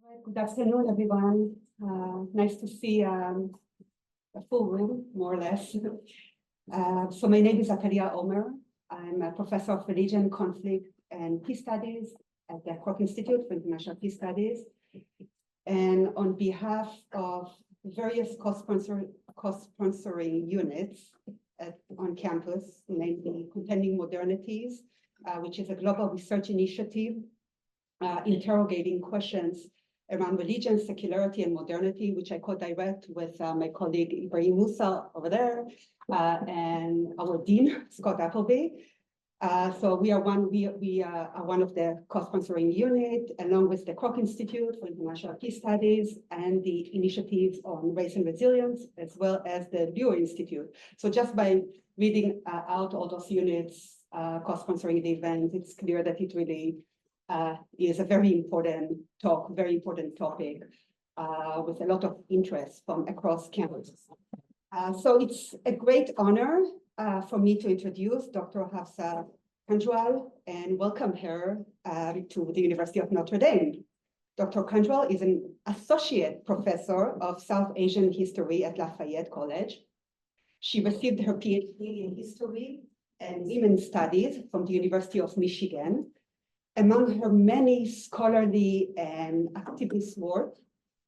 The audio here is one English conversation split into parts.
Good afternoon, everyone. Nice to see a full room, more or less. So my name is Atalia Omer. I'm a professor of religion, conflict, and peace studies at the Kroc Institute for International Peace Studies. And on behalf of various co-sponsoring units on campus, namely Contending Modernities, which is a global research initiative interrogating questions around religion, secularity, and modernity, which I co-direct with my colleague Ibrahim Musa over there, and our dean, Scott Appleby. So we are one of the co-sponsoring unit, along with the Kroc Institute for International Peace Studies and the initiatives on race and resilience, as well as the Lure Institute. So just by reading out all those units co-sponsoring the event, it's clear that it really is a very important topic with a lot of interest from across campus. So it's a great honor for me to introduce Dr. Hafsa Kanjwal and welcome her to the University of Notre Dame. Dr. Kanjwal is an associate professor of South Asian history at Lafayette College. She received her PhD in history and women's studies from the University of Michigan. Among her many scholarly and activist work,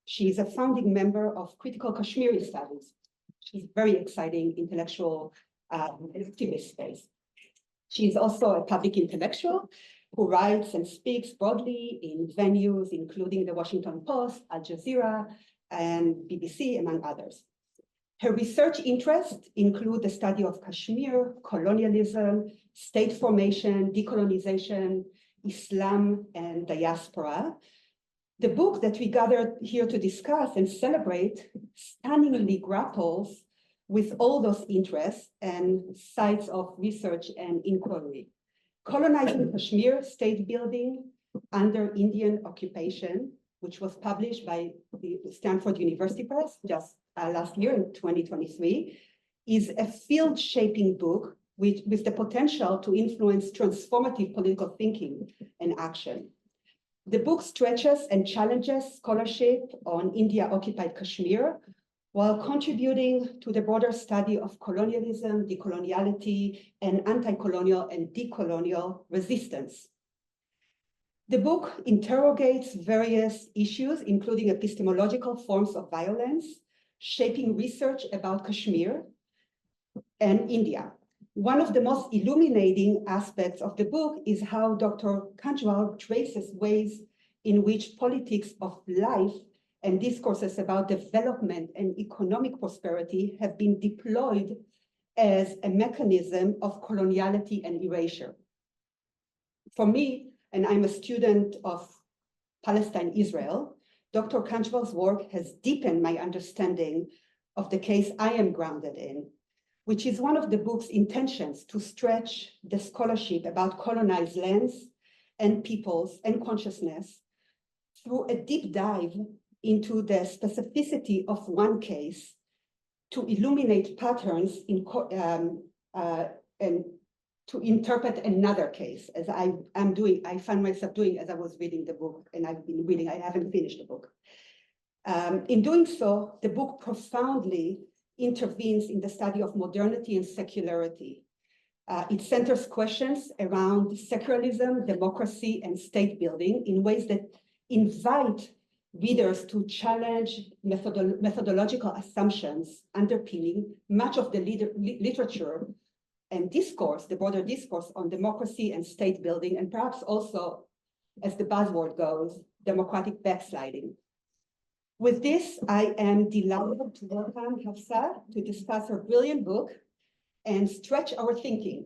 she is a founding member of Critical Kashmiri Studies. She's very exciting intellectual activist space. She is also a public intellectual who writes and speaks broadly in venues, including the Washington Post, Al Jazeera, and BBC, among others. Her research interests include the study of Kashmir, colonialism, state formation, decolonization, Islam, and diaspora. The book that we gathered here to discuss and celebrate stunningly grapples with all those interests and sites of research and inquiry. Colonizing Kashmir, State Building Under Indian Occupation, which was published by the Stanford University Press just last year in 2023, is a field-shaping book with the potential to influence transformative political thinking and action. The book stretches and challenges scholarship on India-occupied Kashmir while contributing to the broader study of colonialism, decoloniality, and anti-colonial and decolonial resistance. The book interrogates various issues, including epistemological forms of violence, shaping research about Kashmir and India. One of the most illuminating aspects of the book is how Dr. Kanjwal traces ways in which politics of life and discourses about development and economic prosperity have been deployed as a mechanism of coloniality and erasure. For me, and I'm a student of Palestine-Israel, Dr. Kanjwal's work has deepened my understanding of the case I am grounded in, which is one of the book's intentions to stretch the scholarship about colonized lands and peoples and consciousness through a deep dive into the specificity of one case to illuminate patterns in and to interpret another case, as I found myself doing as I was reading the book, and I've been reading, I haven't finished the book. In doing so, the book profoundly intervenes in the study of modernity and secularity. It centers questions around secularism, democracy, and state building in ways that invite readers to challenge methodological assumptions underpinning much of the literature and discourse, the broader discourse on democracy and state building, and perhaps also, as the buzzword goes, democratic backsliding. With this, I am delighted to welcome Hafsa to discuss her brilliant book and stretch our thinking.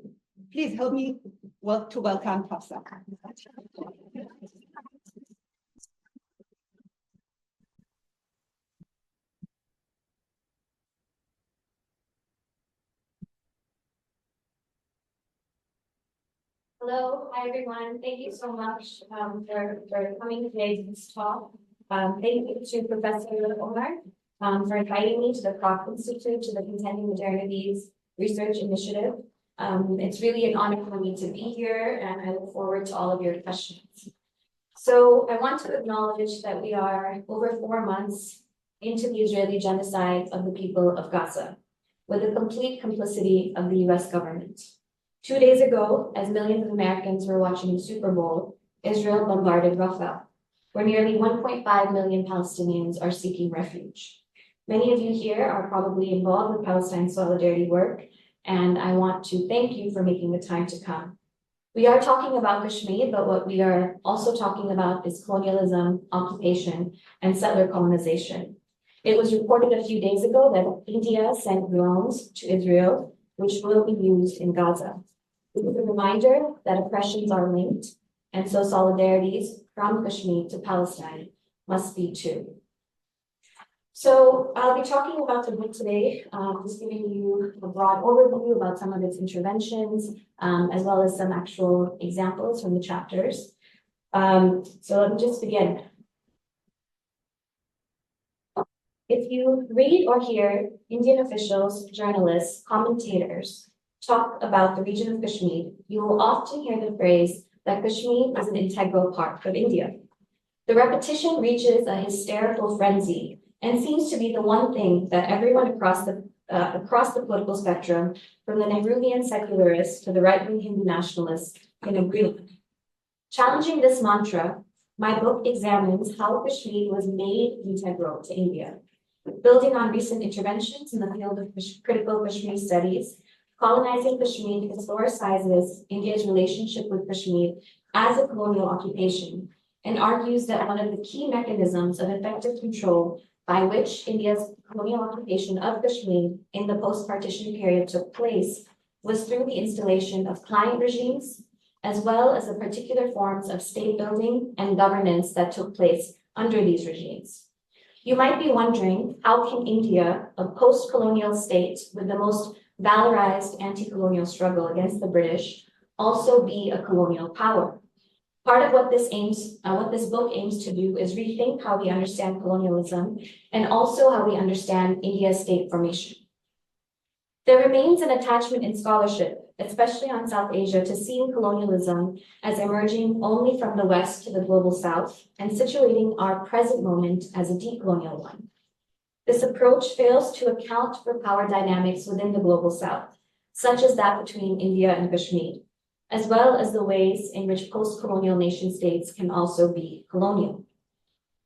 Please help me to welcome Hafsa. Hello, hi everyone. Thank you so much for coming today to this talk. Thank you to Professor Omar for inviting me to the Kroc Institute, to the Contending Modernities Research Initiative. It's really an honor for me to be here, and I look forward to all of your questions. So I want to acknowledge that we are over 4 months into the Israeli genocide of the people of Gaza, with the complete complicity of the US government. 2 days ago, as millions of Americans were watching the Super Bowl, Israel bombarded Rafah, where nearly 1.5 million Palestinians are seeking refuge. Many of you here are probably involved with Palestine solidarity work, and I want to thank you for making the time to come. We are talking about Kashmir, but what we are also talking about is colonialism, occupation, and settler colonization. It was reported a few days ago that India sent drones to Israel, which will be used in Gaza. It is a reminder that oppressions are linked, and so solidarities from Kashmir to Palestine must be too. So I'll be talking about the book today, just giving you a broad overview about some of its interventions, as well as some actual examples from the chapters. So let me just begin. If you read or hear Indian officials, journalists, commentators talk about the region of Kashmir, you will often hear the phrase that Kashmir is an integral part of India. The repetition reaches a hysterical frenzy and seems to be the one thing that everyone across the political spectrum, from the Nehruvian secularists to the right-wing Hindu nationalists, can agree with. Challenging this mantra, my book examines how Kashmir was made integral to India. Building on recent interventions in the field of critical Kashmir studies, Colonizing Kashmir historicizes India's relationship with Kashmir as a colonial occupation and argues that one of the key mechanisms of effective control by which India's colonial occupation of Kashmir in the post-partition period took place was through the installation of client regimes, as well as the particular forms of state building and governance that took place under these regimes. You might be wondering, how can India, a post-colonial state with the most valorized anti-colonial struggle against the British, also be a colonial power? Part of what this book aims to do is rethink how we understand colonialism and also how we understand India's state formation. There remains an attachment in scholarship, especially on South Asia, to seeing colonialism as emerging only from the West to the global South and situating our present moment as a decolonial one. This approach fails to account for power dynamics within the global South, such as that between India and Kashmir, as well as the ways in which post-colonial nation states can also be colonial.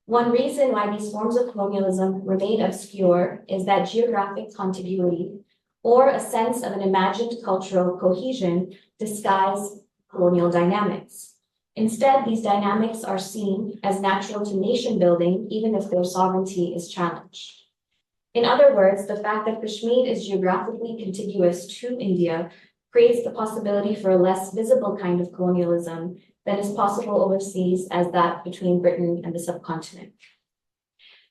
One reason why these forms of colonialism remain obscure is that geographic contiguity, or a sense of an imagined cultural cohesion, disguise colonial dynamics. Instead, these dynamics are seen as natural to nation building, even if their sovereignty is challenged. In other words, the fact that Kashmir is geographically contiguous to India creates the possibility for a less visible kind of colonialism than is possible overseas, as that between Britain and the subcontinent.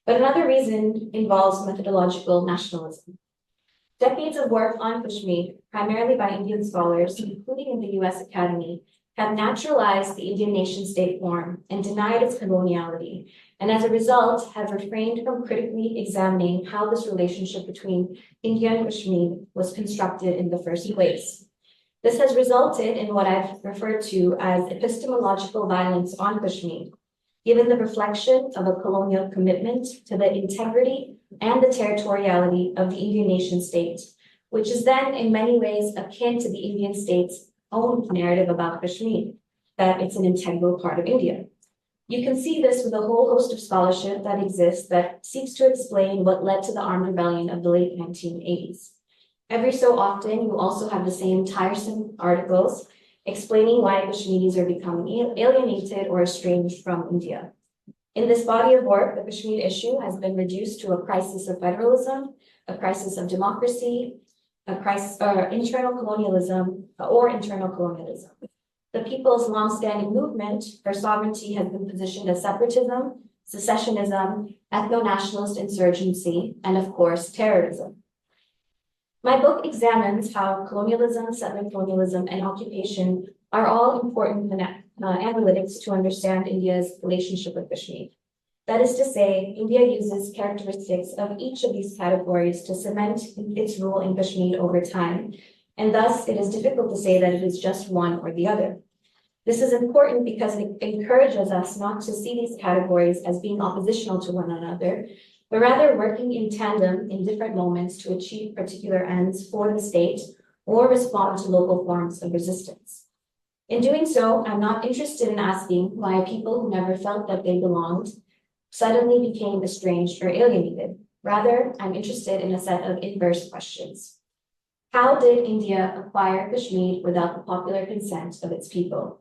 But another reason involves methodological nationalism. Decades of work on Kashmir, primarily by Indian scholars, including in the US Academy, have naturalized the Indian nation-state form and denied its coloniality, and as a result have refrained from critically examining how this relationship between India and Kashmir was constructed in the first place. This has resulted in what I've referred to as epistemological violence on Kashmir, given the reflection of a colonial commitment to the integrity and the territoriality of the Indian nation state, which is then in many ways akin to the Indian state's own narrative about Kashmir, that it's an integral part of India. You can see this with a whole host of scholarship that exists that seeks to explain what led to the armed rebellion of the late 1980s. Every so often, you also have the same tiresome articles explaining why Kashmiris are becoming alienated or estranged from India. In this body of work, the Kashmir issue has been reduced to a crisis of federalism, a crisis of democracy, a crisis internal colonialism. The people's long-standing movement for sovereignty has been positioned as separatism, secessionism, ethno-nationalist insurgency, and of course, terrorism. My book examines how colonialism, settler colonialism, and occupation are all important analytics to understand India's relationship with Kashmir. That is to say, India uses characteristics of each of these categories to cement its rule in Kashmir over time, and thus it is difficult to say that it is just one or the other. This is important because it encourages us not to see these categories as being oppositional to one another, but rather working in tandem in different moments to achieve particular ends for the state or respond to local forms of resistance. In doing so, I'm not interested in asking why people who never felt that they belonged suddenly became estranged or alienated. Rather, I'm interested in a set of inverse questions. How did India acquire Kashmir without the popular consent of its people?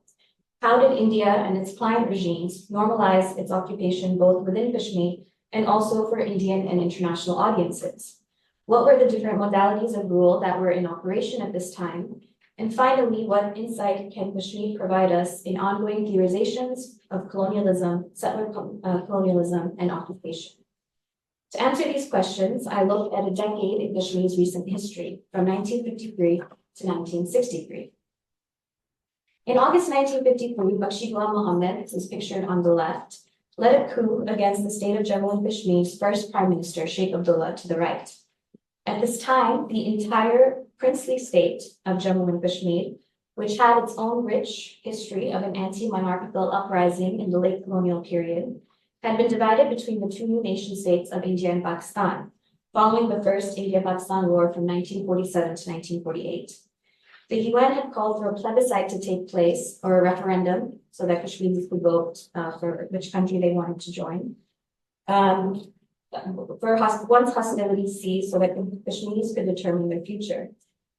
How did India and its client regimes normalize its occupation both within Kashmir and also for Indian and international audiences? What were the different modalities of rule that were in operation at this time? And finally, what insight can Kashmir provide us in ongoing theorizations of colonialism, settler colonialism, and occupation? To answer these questions, I looked at a decade in Kashmir's recent history, from 1953 to 1963. In August 1953, Bakshi Ghulam Muhammad, as pictured on the left, led a coup against the state of Jammu and Kashmir's first Prime Minister, Sheikh Abdullah, to the right. At this time, the entire princely state of Jammu and Kashmir, which had its own rich history of an anti-monarchical uprising in the late colonial period, had been divided between the two new nation states of India and Pakistan, following the first India-Pakistan War from 1947 to 1948. The UN had called for a plebiscite to take place, or a referendum, so that Kashmiris could vote for which country they wanted to join. Once hostilities ceased, so that Kashmiris could determine their future.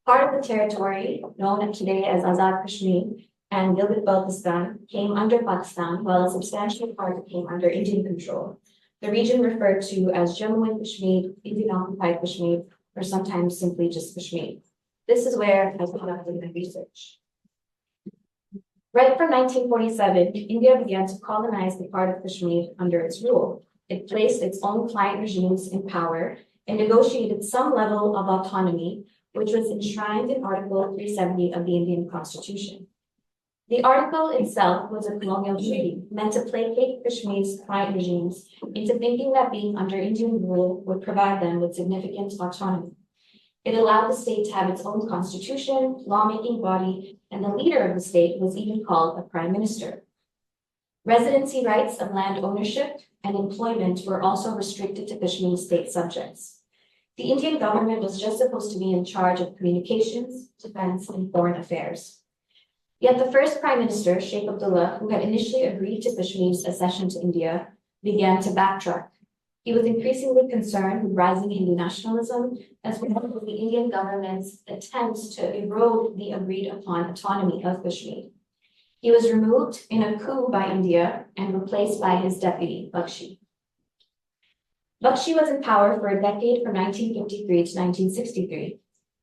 Part of the territory, known today as Azad Kashmir and Gilgit-Baltistan, came under Pakistan, while a substantial part came under Indian control. The region referred to as Jammu and Kashmir, Indian-occupied Kashmir, or sometimes simply just Kashmir. This is where I conducted my research. Right from 1947, India began to colonize the part of Kashmir under its rule. It placed its own client regimes in power and negotiated some level of autonomy, which was enshrined in Article 370 of the Indian Constitution. The article itself was a colonial treaty meant to placate Kashmir's client regimes into thinking that being under Indian rule would provide them with significant autonomy. It allowed the state to have its own constitution, lawmaking body, and the leader of the state was even called a prime minister. Residency rights of land ownership and employment were also restricted to Kashmir state subjects. The Indian government was just supposed to be in charge of communications, defense, and foreign affairs. Yet the first prime minister, Sheikh Abdullah, who had initially agreed to Kashmir's accession to India, began to backtrack. He was increasingly concerned with rising Hindu nationalism, as well as the Indian government's attempts to erode the agreed-upon autonomy of Kashmir. He was removed in a coup by India and replaced by his deputy, Bakshi. Bakshi was in power for a decade from 1953 to 1963.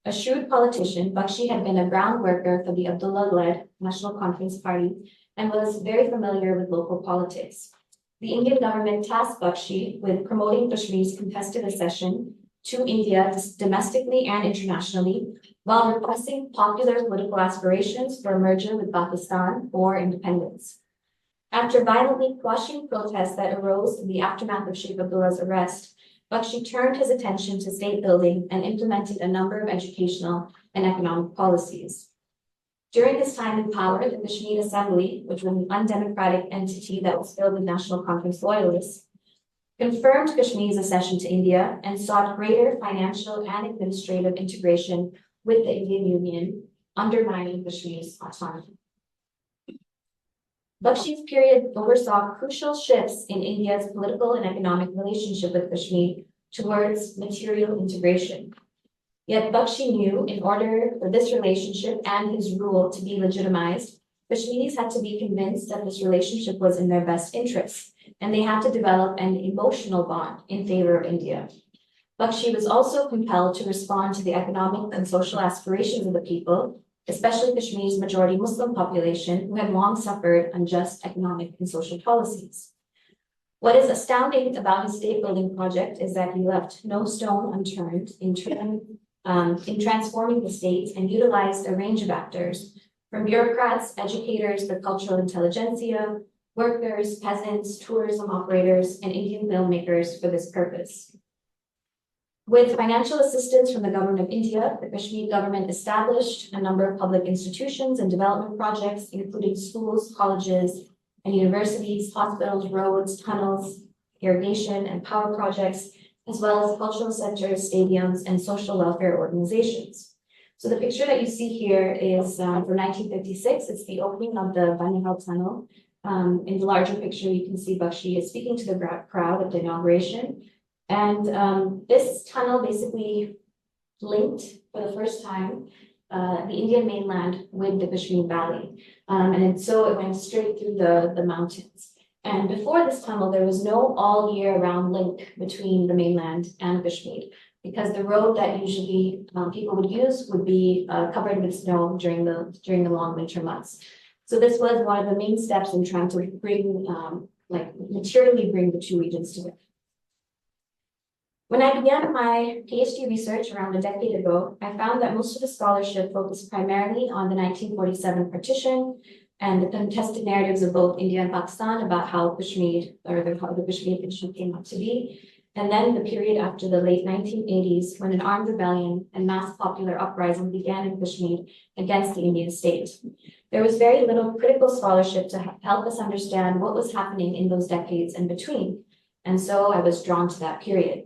A shrewd politician, Bakshi had been a ground worker for the Abdullah-led National Conference Party and was very familiar with local politics. The Indian government tasked Bakshi with promoting Kashmir's contested accession to India domestically and internationally, while repressing popular political aspirations for a merger with Pakistan or independence. After violently quashing protests that arose in the aftermath of Sheikh Abdullah's arrest, Bakshi turned his attention to state building and implemented a number of educational and economic policies. During his time in power, the Kashmir Assembly, which was an undemocratic entity that was filled with National Conference loyalists, confirmed Kashmir's accession to India and sought greater financial and administrative integration with the Indian Union, undermining Kashmir's autonomy. Bakshi's period oversaw crucial shifts in India's political and economic relationship with Kashmir towards material integration. Yet Bakshi knew in order for this relationship and his rule to be legitimized, Kashmiris had to be convinced that this relationship was in their best interests, and they had to develop an emotional bond in favor of India. Bakshi was also compelled to respond to the economic and social aspirations of the people, especially Kashmir's majority Muslim population, who had long suffered unjust economic and social policies. What is astounding about his state-building project is that he left no stone unturned in transforming the state and utilized a range of actors, from bureaucrats, educators, the cultural intelligentsia, workers, peasants, tourism operators, and Indian filmmakers for this purpose. With financial assistance from the government of India, the Kashmir government established a number of public institutions and development projects, including schools, colleges, and universities, hospitals, roads, tunnels, irrigation and power projects, as well as cultural centers, stadiums, and social welfare organizations. So the picture that you see here is from 1956. It's the opening of the Banihal Tunnel. In the larger picture, you can see Bakshi is speaking to the crowd at the inauguration. And this tunnel basically linked for the first time the Indian mainland with the Kashmir Valley. And so it went straight through the mountains. And before this tunnel, there was no all year round link between the mainland and Kashmir, because the road that usually people would use would be covered with snow during the long winter months. So this was one of the main steps in trying to bring, materially bring the two regions together. When I began my PhD research around a decade ago, I found that most of the scholarship focused primarily on the 1947 partition and the contested narratives of both India and Pakistan about how Kashmir, or how the Kashmir issue came up to be, and then the period after the late 1980s, when an armed rebellion and mass popular uprising began in Kashmir against the Indian state. There was very little critical scholarship to help us understand what was happening in those decades in between, and so I was drawn to that period.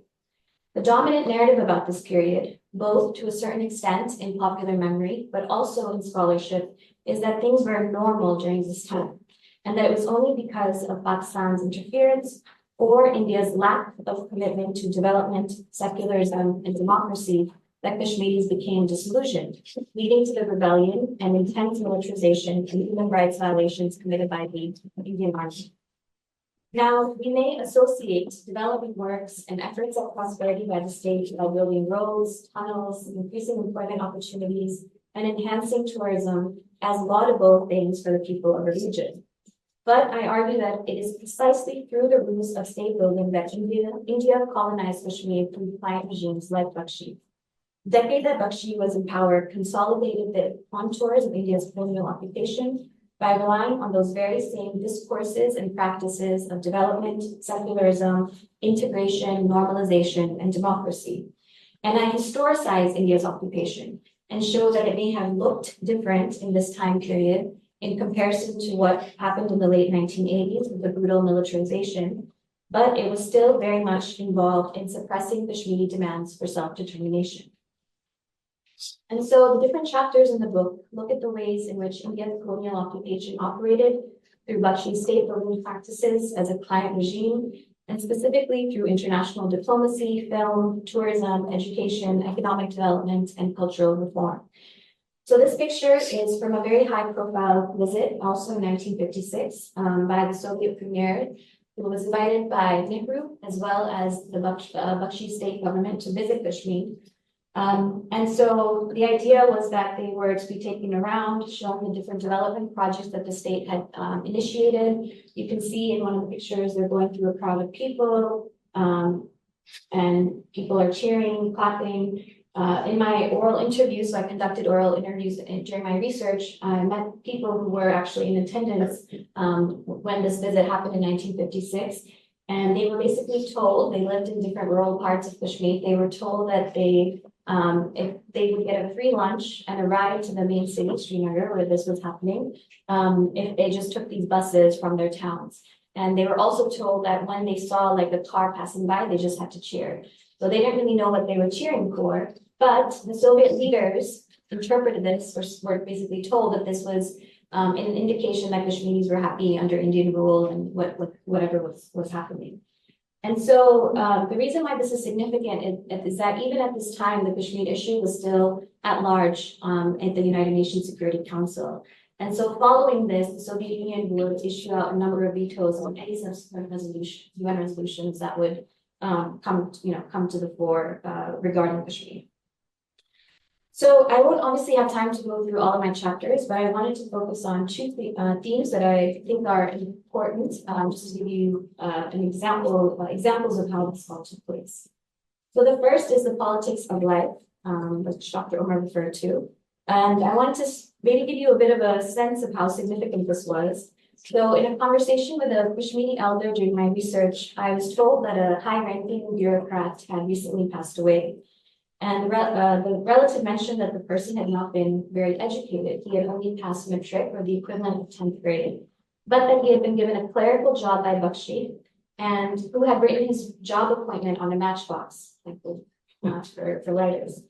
The dominant narrative about this period, both to a certain extent in popular memory, but also in scholarship, is that things were normal during this time, and that it was only because of Pakistan's interference or India's lack of commitment to development, secularism, and democracy that Kashmiris became disillusioned, leading to the rebellion and intense militarization and human rights violations committed by the Indian Army. Now, we may associate developing works and efforts at prosperity by the state by building roads, tunnels, increasing employment opportunities, and enhancing tourism as laudable things for the people of the region. But I argue that it is precisely through the ruse of state building that India colonized Kashmir through defiant regimes like Bakshi. The decade that Bakshi was in power consolidated the contours of India's colonial occupation by relying on those very same discourses and practices of development, secularism, integration, normalization, and democracy. And I historicize India's occupation and show that it may have looked different in this time period in comparison to what happened in the late 1980s with the brutal militarization, but it was still very much involved in suppressing Kashmiri demands for self-determination. And so the different chapters in the book look at the ways in which India's colonial occupation operated through Bakshi's state building practices as a client regime, and specifically through international diplomacy, film, tourism, education, economic development, and cultural reform. So this picture is from a very high-profile visit, also in 1956, by the Soviet premier, who was invited by Nehru, as well as the Bakshi state government to visit Kashmir. And so the idea was that they were to be taken around, showing the different development projects that the state had initiated. You can see in one of the pictures, they're going through a crowd of people, and people are cheering, clapping. In my oral interviews, so I conducted oral interviews during my research, I met people who were actually in attendance when this visit happened in 1956. And they were basically told, they lived in different rural parts of Kashmir, they were told that if they would get a free lunch and a ride to the main city, Srinagar, where this was happening, if they just took these buses from their towns. And they were also told that when they saw like a car passing by, they just had to cheer. So they didn't really know what they were cheering for, but the Soviet leaders interpreted this, or were basically told that this was an indication that Kashmiris were happy under Indian rule and whatever was happening. And so the reason why this is significant is that even at this time, the Kashmir issue was still at large at the United Nations Security Council. And so following this, the Soviet Union would issue out a number of vetoes on any subsequent UN resolutions that would come to the fore regarding Kashmir. So I won't obviously have time to go through all of my chapters, but I wanted to focus on two themes that I think are important, just to give you examples of how this all took place. So the first is the politics of life, which Dr. Omar referred to. And I wanted to maybe give you a bit of a sense of how significant this was. So in a conversation with a Kashmiri elder during my research, I was told that a high-ranking bureaucrat had recently passed away. And the relative mentioned that the person had not been very educated. He had only passed matric or the equivalent of 10th grade, but that he had been given a clerical job by Bakshi and who had written his job appointment on a matchbox, like for writers.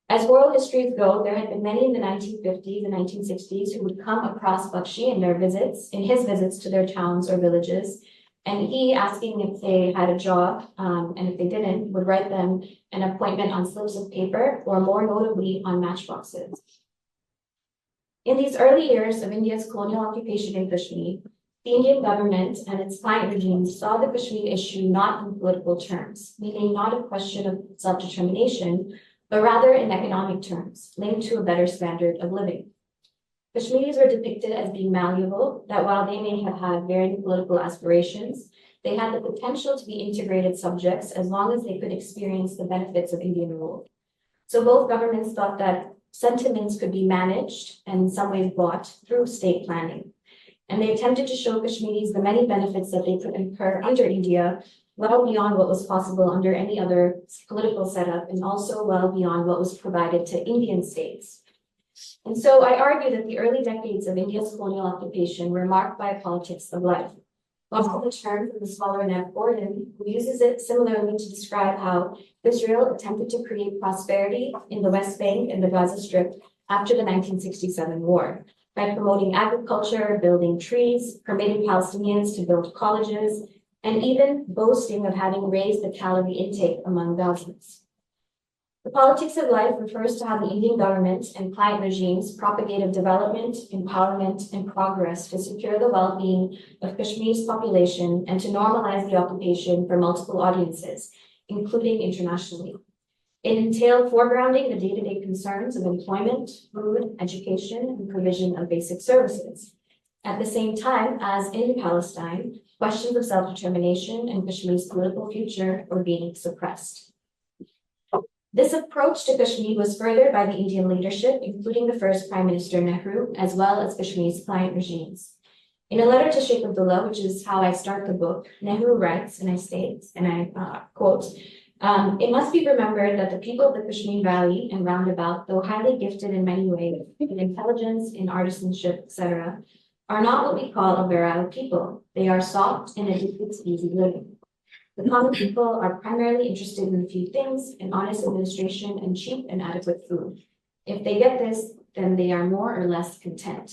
As oral histories go, there had been many in the 1950s and 1960s who would come across Bakshi in his visits to their towns or villages, and he, asking if they had a job, and if they didn't, would write them an appointment on slips of paper, or more notably on matchboxes. In these early years of India's colonial occupation in Kashmir, the Indian government and its client regimes saw the Kashmir issue not in political terms, meaning not a question of self-determination, but rather in economic terms, linked to a better standard of living. Kashmiris were depicted as being malleable, that while they may have had varying political aspirations, they had the potential to be integrated subjects as long as they could experience the benefits of Indian rule. So both governments thought that sentiments could be managed and in some ways bought through state planning. And they attempted to show Kashmiris the many benefits that they could incur under India, well beyond what was possible under any other political setup, and also well beyond what was provided to Indian states. And so I argue that the early decades of India's colonial occupation were marked by a politics of life. While the term from the scholar Nev Gordon, who uses it similarly to describe how Israel attempted to create prosperity in the West Bank and the Gaza Strip after the 1967 war, by promoting agriculture, building trees, permitting Palestinians to build colleges, and even boasting of having raised the calorie intake among Gazans. The politics of life refers to how the Indian government and client regimes propagated development, empowerment, and progress to secure the well-being of Kashmir's population and to normalize the occupation for multiple audiences, including internationally. It entailed foregrounding the day-to-day concerns of employment, food, education, and provision of basic services. At the same time, as in Palestine, questions of self-determination and Kashmir's political future were being suppressed. This approach to Kashmir was furthered by the Indian leadership, including the first Prime Minister Nehru, as well as Kashmir's client regimes. In a letter to Sheikh Abdullah, which is how I start the book, Nehru writes, and I state, and I quote, it must be remembered that the people of the Kashmir Valley and roundabout, though highly gifted in many ways, in intelligence, in artisanship, etc., are not what we call a virile people. They are soft and addicted to easy living. The common people are primarily interested in a few things, in honest administration and cheap and adequate food. If they get this, then they are more or less content.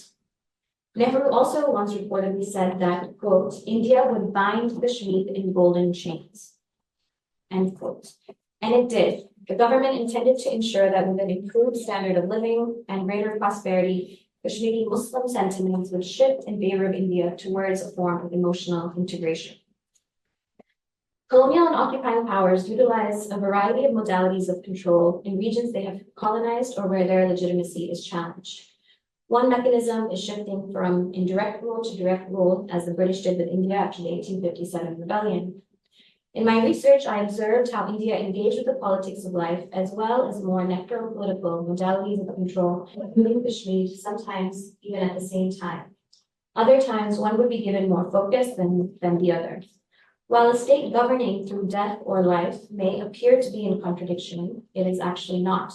Nehru also once reportedly said that, quote, India would bind Kashmir in golden chains, end quote. And it did. The government intended to ensure that with an improved standard of living and greater prosperity, Kashmiri Muslim sentiments would shift in favor of India towards a form of emotional integration. Colonial and occupying powers utilize a variety of modalities of control in regions they have colonized or where their legitimacy is challenged. One mechanism is shifting from indirect rule to direct rule, as the British did with India after the 1857 rebellion. In my research, I observed how India engaged with the politics of life as well as more necro-political modalities of control, including Kashmir, sometimes even at the same time. Other times, one would be given more focus than the other. While a state governing through death or life may appear to be in contradiction, it is actually not.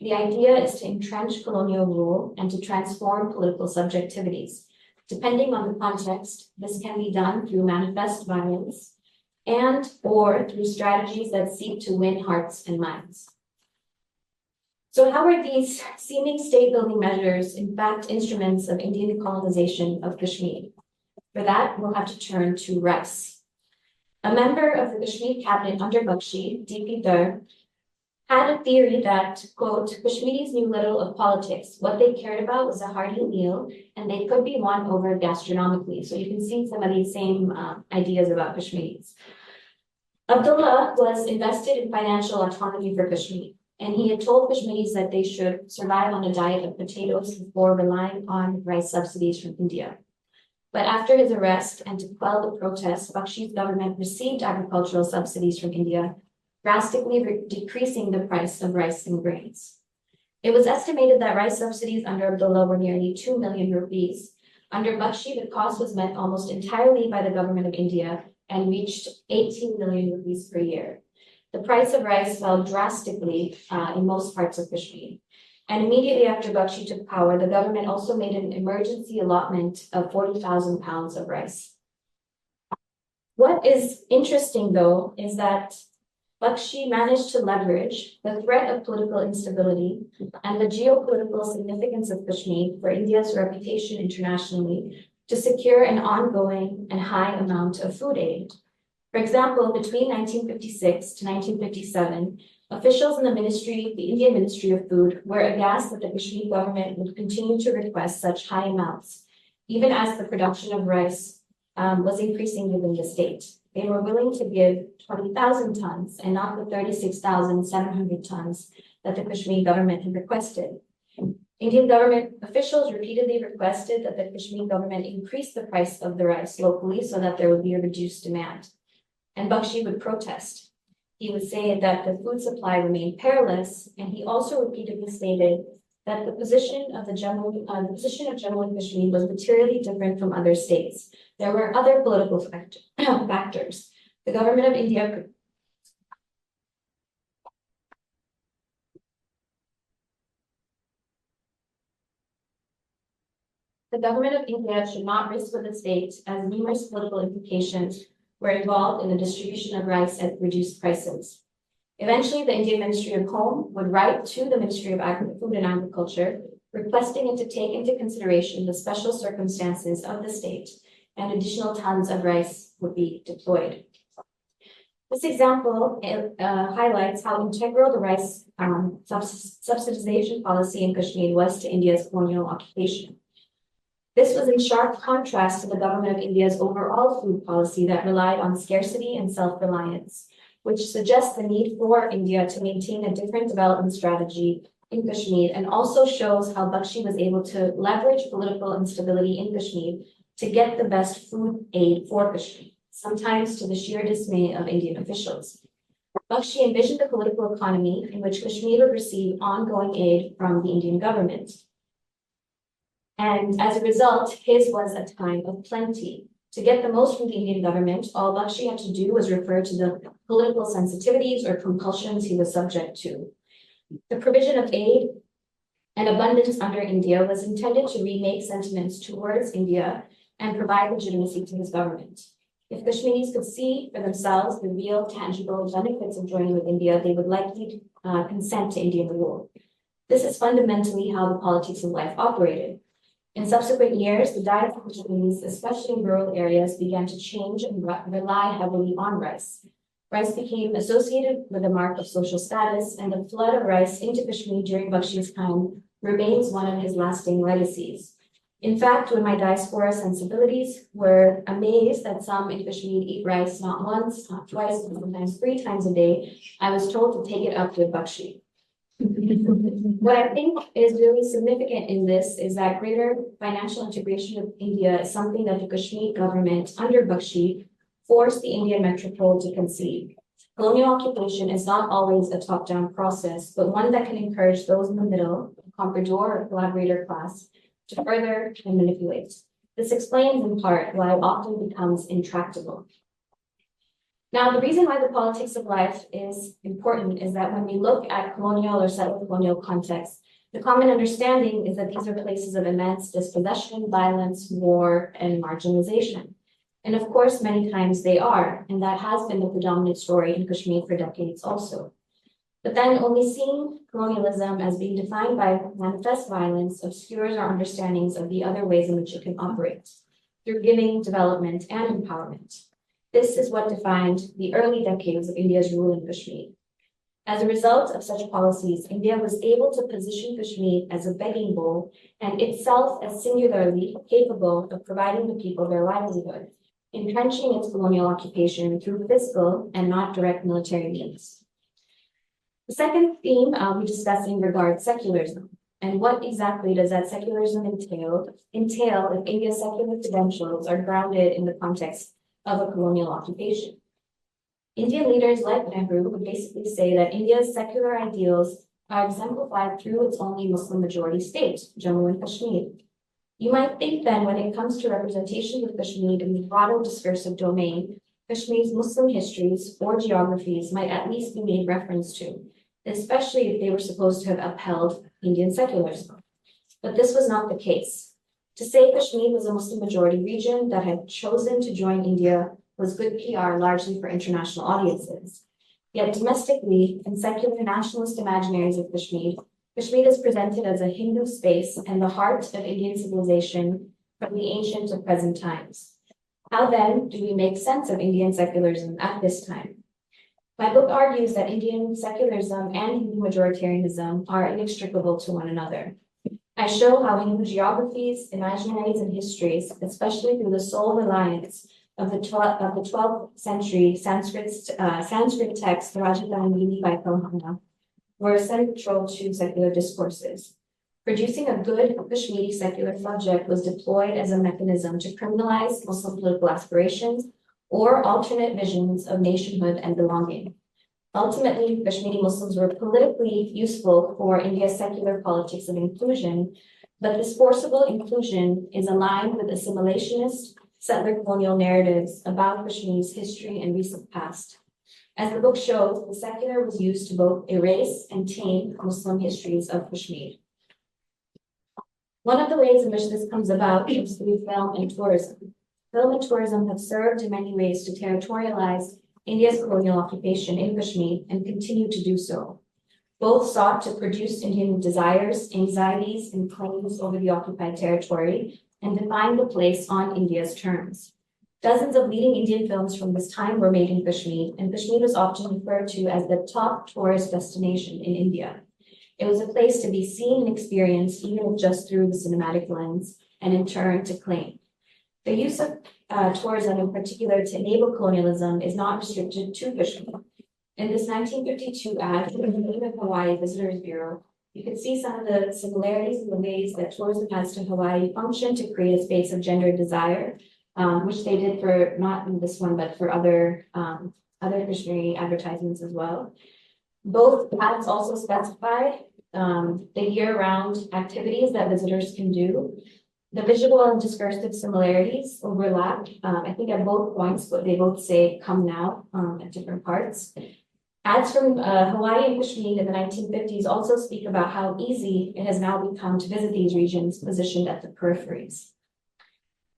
The idea is to entrench colonial rule and to transform political subjectivities. Depending on the context, this can be done through manifest violence and or through strategies that seek to win hearts and minds. So how are these seeming state-building measures in fact instruments of Indian colonization of Kashmir? For that, we'll have to turn to rice. A member of the Kashmir cabinet under Bakshi, D.P. Dur, had a theory that, quote, Kashmiris knew little of politics. What they cared about was a hearty meal, and they could be won over gastronomically. So you can see some of these same ideas about Kashmiris. Abdullah was invested in financial autonomy for Kashmir, and he had told Kashmiris that they should survive on a diet of potatoes before relying on rice subsidies from India. But after his arrest and to quell the protests, Bakshi's government received agricultural subsidies from India, drastically decreasing the price of rice and grains. It was estimated that rice subsidies under Abdullah were nearly 2 million rupees, Under Bakshi, the cost was met almost entirely by the government of India and reached 18 million rupees per year. The price of rice fell drastically in most parts of Kashmir. And immediately after Bakshi took power, the government also made an emergency allotment of 40,000 pounds of rice. What is interesting, though, is that Bakshi managed to leverage the threat of political instability and the geopolitical significance of Kashmir for India's reputation internationally to secure an ongoing and high amount of food aid. For example, between 1956 to 1957, officials in the Indian Ministry of Food were aghast that the Kashmir government would continue to request such high amounts, even as the production of rice was increasing within the state. They were willing to give 20,000 tons and not the 36,700 tons that the Kashmir government had requested. Indian government officials repeatedly requested that the Kashmir government increase the price of the rice locally so that there would be a reduced demand. And Bakshi would protest. He would say that the food supply remained perilous, and he also repeatedly stated that the position of Jammu and Kashmir was materially different from other states. There were other political factors. The government of India should not risk with the state, as numerous political implications were involved in the distribution of rice at reduced prices. Eventually, the Indian Ministry of Home would write to the Ministry of Food and Agriculture, requesting it to take into consideration the special circumstances of the state, and additional tons of rice would be deployed. This example highlights how integral the rice subsidization policy in Kashmir was to India's colonial occupation. This was in sharp contrast to the government of India's overall food policy that relied on scarcity and self-reliance, which suggests the need for India to maintain a different development strategy in Kashmir, and also shows how Bakshi was able to leverage political instability in Kashmir to get the best food aid for Kashmir, sometimes to the sheer dismay of Indian officials. Bakshi envisioned a political economy in which Kashmir would receive ongoing aid from the Indian government. And as a result, his was a time of plenty. To get the most from the Indian government, all Bakshi had to do was refer to the political sensitivities or compulsions he was subject to. The provision of aid and abundance under India was intended to remake sentiments towards India and provide legitimacy to his government. If Kashmiris could see for themselves the real, tangible benefits of joining with India, they would likely consent to Indian rule. This is fundamentally how the politics of life operated. In subsequent years, the diet of Kashmiris, especially in rural areas, began to change and rely heavily on rice. Rice became associated with a mark of social status, and the flood of rice into Kashmir during Bakshi's time remains one of his lasting legacies. In fact, when my diaspora sensibilities were amazed that some in Kashmir eat rice not once, not twice, but sometimes 3 times a day, I was told to take it up with Bakshi. What I think is really significant in this is that greater financial integration of India is something that the Kashmir government under Bakshi forced the Indian metropole to concede. Colonial occupation is not always a top-down process, but one that can encourage those in the middle, the comprador or collaborator class, to further and manipulate. This explains in part why it often becomes intractable. Now, the reason why the politics of life is important is that when we look at colonial or settler colonial contexts, the common understanding is that these are places of immense dispossession, violence, war, and marginalization. And of course, many times they are, and that has been the predominant story in Kashmir for decades also. But then only seeing colonialism as being defined by manifest violence obscures our understandings of the other ways in which it can operate, through giving, development, and empowerment. This is what defined the early decades of India's rule in Kashmir. As a result of such policies, India was able to position Kashmir as a begging bowl and itself as singularly capable of providing the people their livelihood, entrenching its colonial occupation through fiscal and not direct military means. The second theme we're discussing regards secularism. And what exactly does that secularism entail if India's secular credentials are grounded in the context of a colonial occupation? Indian leaders like Nehru would basically say that India's secular ideals are exemplified through its only Muslim majority state, Jammu and Kashmir. You might think then when it comes to representation of Kashmir in the broader discursive domain, Kashmir's Muslim histories or geographies might at least be made reference to, especially if they were supposed to have upheld Indian secularism. But this was not the case. To say Kashmir was a Muslim majority region that had chosen to join India was good PR largely for international audiences. Yet domestically, in secular nationalist imaginaries of Kashmir, Kashmir is presented as a Hindu space and the heart of Indian civilization from the ancient to present times. How then do we make sense of Indian secularism at this time? My book argues that Indian secularism and Hindu majoritarianism are inextricable to one another. I show how Hindu geographies, imaginaries, and histories, especially through the sole reliance of the 12th century Sanskrit text, Rajadanagini by Kalhana, were central to secular discourses. Producing a good Kashmiri secular subject was deployed as a mechanism to criminalize Muslim political aspirations or alternate visions of nationhood and belonging. Ultimately, Kashmiri Muslims were politically useful for India's secular politics of inclusion, but this forcible inclusion is aligned with assimilationist settler colonial narratives about Kashmir's history and recent past. As the book shows, the secular was used to both erase and taint Muslim histories of Kashmir. One of the ways in which this comes about is through film and tourism. Film and tourism have served in many ways to territorialize India's colonial occupation in Kashmir and continue to do so. Both sought to produce Indian desires, anxieties, and claims over the occupied territory and define the place on India's terms. Dozens of leading Indian films from this time were made in Kashmir, and Kashmir was often referred to as the top tourist destination in India. It was a place to be seen and experienced, even if just through the cinematic lens, and in turn to claim. The use of tourism in particular to enable colonialism is not restricted to Kashmir. In this 1952 ad for the name of Hawaii Visitors Bureau, you can see some of the similarities in the ways that tourism has to Hawaii function to create a space of gendered desire, which they did for not in this one, but for other Kashmiri advertisements as well. Both ads also specify the year-round activities that visitors can do. The visual and discursive similarities overlap. I think at both points, but they both say "come now" at different parts. Ads from Hawaii and Kashmir in the 1950s also speak about how easy it has now become to visit these regions positioned at the peripheries.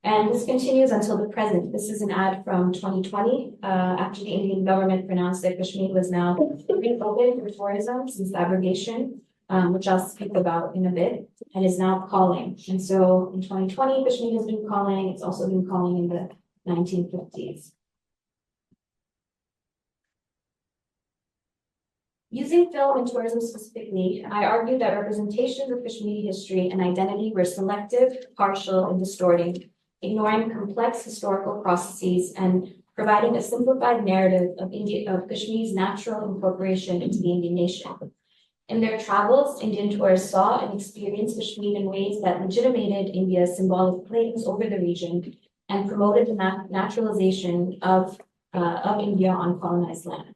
And this continues until the present. This is an ad from 2020, after the Indian government pronounced that Kashmir was now reopened for tourism since the abrogation, which I'll speak about in a bit, and is now calling. And so in 2020, Kashmir has been calling. It's also been calling in the 1950s. Using film and tourism specifically, I argue that representations of Kashmiri history and identity were selective, partial, and distorting, ignoring complex historical processes and providing a simplified narrative of Kashmir's natural incorporation into the Indian nation. In their travels, Indian tourists saw and experienced Kashmir in ways that legitimated India's symbolic claims over the region and promoted the naturalization of India on colonized land.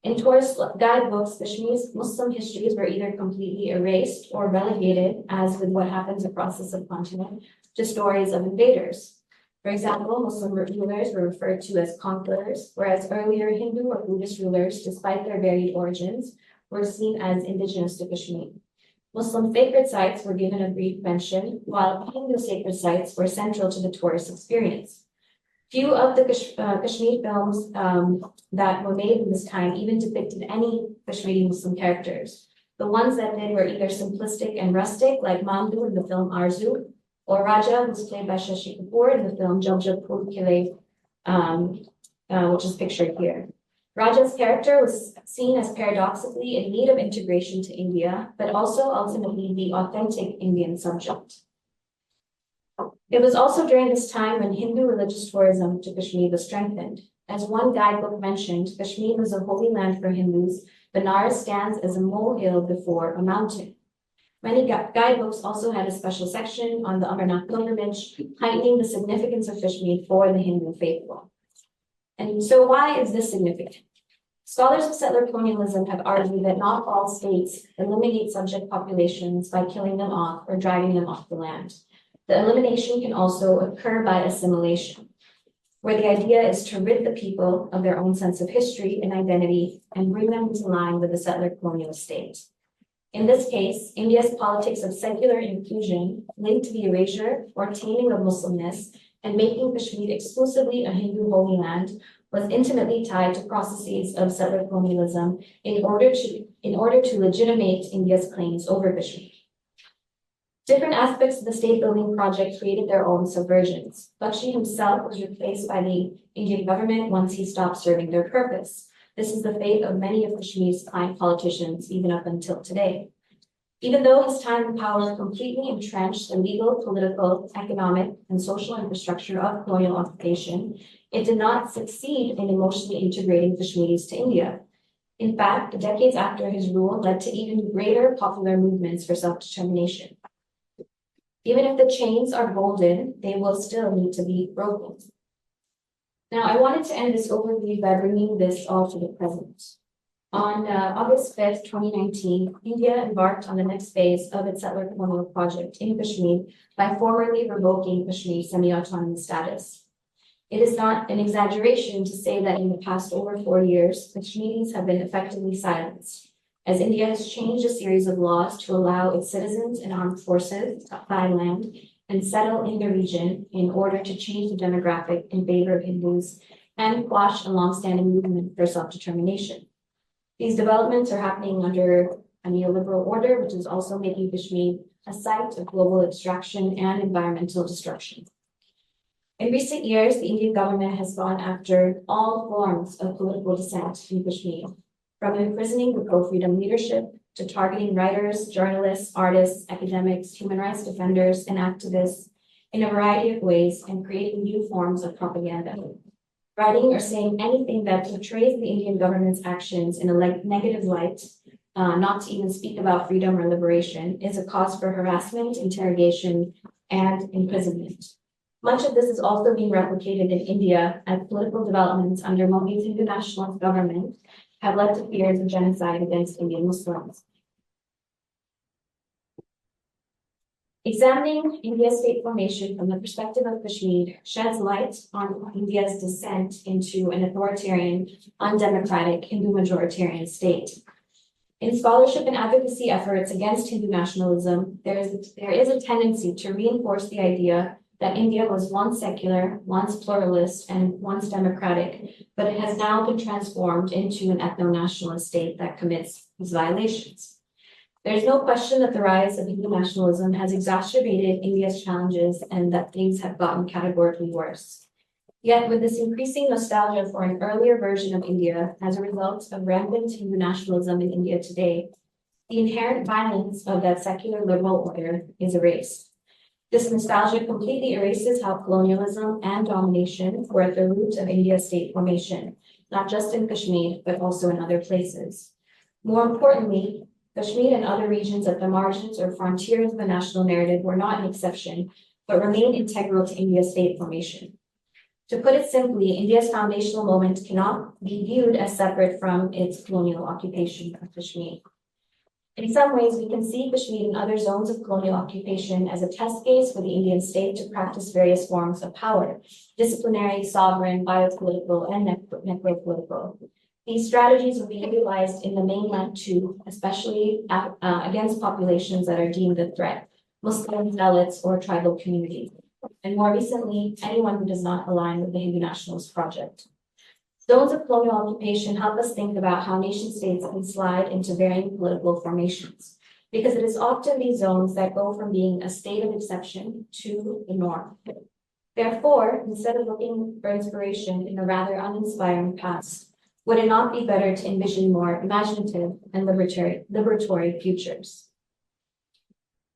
In tourist guidebooks, Kashmir's Muslim histories were either completely erased or relegated, as with what happens across the subcontinent, to stories of invaders. For example, Muslim rulers were referred to as conquerors, whereas earlier Hindu or Buddhist rulers, despite their varied origins, were seen as indigenous to Kashmir. Muslim sacred sites were given a brief mention, while Hindu sacred sites were central to the tourist experience. Few of the Kashmir films that were made in this time even depicted any Kashmiri Muslim characters. The ones that did were either simplistic and rustic, like Mamdu in the film Arzu, or Raja, who was played by Shashi Kapoor in the film Jab Jab Phul Khile, which is pictured here. Raja's character was seen as paradoxically in need of integration to India, but also ultimately the authentic Indian subject. It was also during this time when Hindu religious tourism to Kashmir was strengthened. As one guidebook mentioned, Kashmir was a holy land for Hindus. Benares stands as a molehill before a mountain. Many guidebooks also had a special section on the Amarnath pilgrimage, heightening the significance of Kashmir for the Hindu faithful. And so why is this significant? Scholars of settler colonialism have argued that not all states eliminate subject populations by killing them off or driving them off the land. The elimination can also occur by assimilation, where the idea is to rid the people of their own sense of history and identity and bring them into line with the settler colonial state. In this case, India's politics of secular inclusion linked to the erasure or taming of Muslimness and making Kashmir exclusively a Hindu holy land was intimately tied to processes of settler colonialism in order to legitimate India's claims over Kashmir. Different aspects of the state-building project created their own subversions. Bakshi himself was replaced by the Indian government once he stopped serving their purpose. This is the fate of many of Kashmir's client politicians, even up until today. Even though his time in power completely entrenched the legal, political, economic, and social infrastructure of colonial occupation, it did not succeed in emotionally integrating Kashmiris to India. In fact, the decades after his rule led to even greater popular movements for self-determination. Even if the chains are golden, they will still need to be broken. Now, I wanted to end this overview by bringing this all to the present. On August 5th, 2019, India embarked on the next phase of its settler colonial project in Kashmir by formally revoking Kashmir's semi-autonomous status. It is not an exaggeration to say that in the past over 4 years, Kashmiris have been effectively silenced, as India has changed a series of laws to allow its citizens and armed forces to buy land and settle in the region in order to change the demographic in favor of Hindus and quash a longstanding movement for self-determination. These developments are happening under a neoliberal order, which is also making Kashmir a site of global extraction and environmental destruction. In recent years, the Indian government has gone after all forms of political dissent in Kashmir, from imprisoning the pro-freedom leadership to targeting writers, journalists, artists, academics, human rights defenders, and activists in a variety of ways and creating new forms of propaganda. Writing or saying anything that portrays the Indian government's actions in a negative light, not to even speak about freedom or liberation, is a cause for harassment, interrogation, and imprisonment. Much of this is also being replicated in India as political developments under Modi's Hindu nationalist government have led to fears of genocide against Indian Muslims. Examining India's state formation from the perspective of Kashmir sheds light on India's descent into an authoritarian, undemocratic, Hindu majoritarian state. In scholarship and advocacy efforts against Hindu nationalism, there is a tendency to reinforce the idea that India was once secular, once pluralist, and once democratic, but it has now been transformed into an ethno-nationalist state that commits these violations. There's no question that the rise of Hindu nationalism has exacerbated India's challenges and that things have gotten categorically worse. Yet, with this increasing nostalgia for an earlier version of India as a result of rampant Hindu nationalism in India today, the inherent violence of that secular liberal order is erased. This nostalgia completely erases how colonialism and domination were at the root of India's state formation, not just in Kashmir, but also in other places. More importantly, Kashmir and other regions at the margins or frontiers of the national narrative were not an exception, but remain integral to India's state formation. To put it simply, India's foundational moment cannot be viewed as separate from its colonial occupation of Kashmir. In some ways, we can see Kashmir and other zones of colonial occupation as a test case for the Indian state to practice various forms of power: disciplinary, sovereign, biopolitical, and necropolitical. These strategies will be utilized in the mainland too, especially against populations that are deemed a threat, Muslims, Dalits, or tribal communities, and more recently, anyone who does not align with the Hindu nationalist project. Zones of colonial occupation help us think about how nation states can slide into varying political formations, because it is often these zones that go from being a state of exception to the norm. Therefore, instead of looking for inspiration in a rather uninspiring past, would it not be better to envision more imaginative and liberatory futures?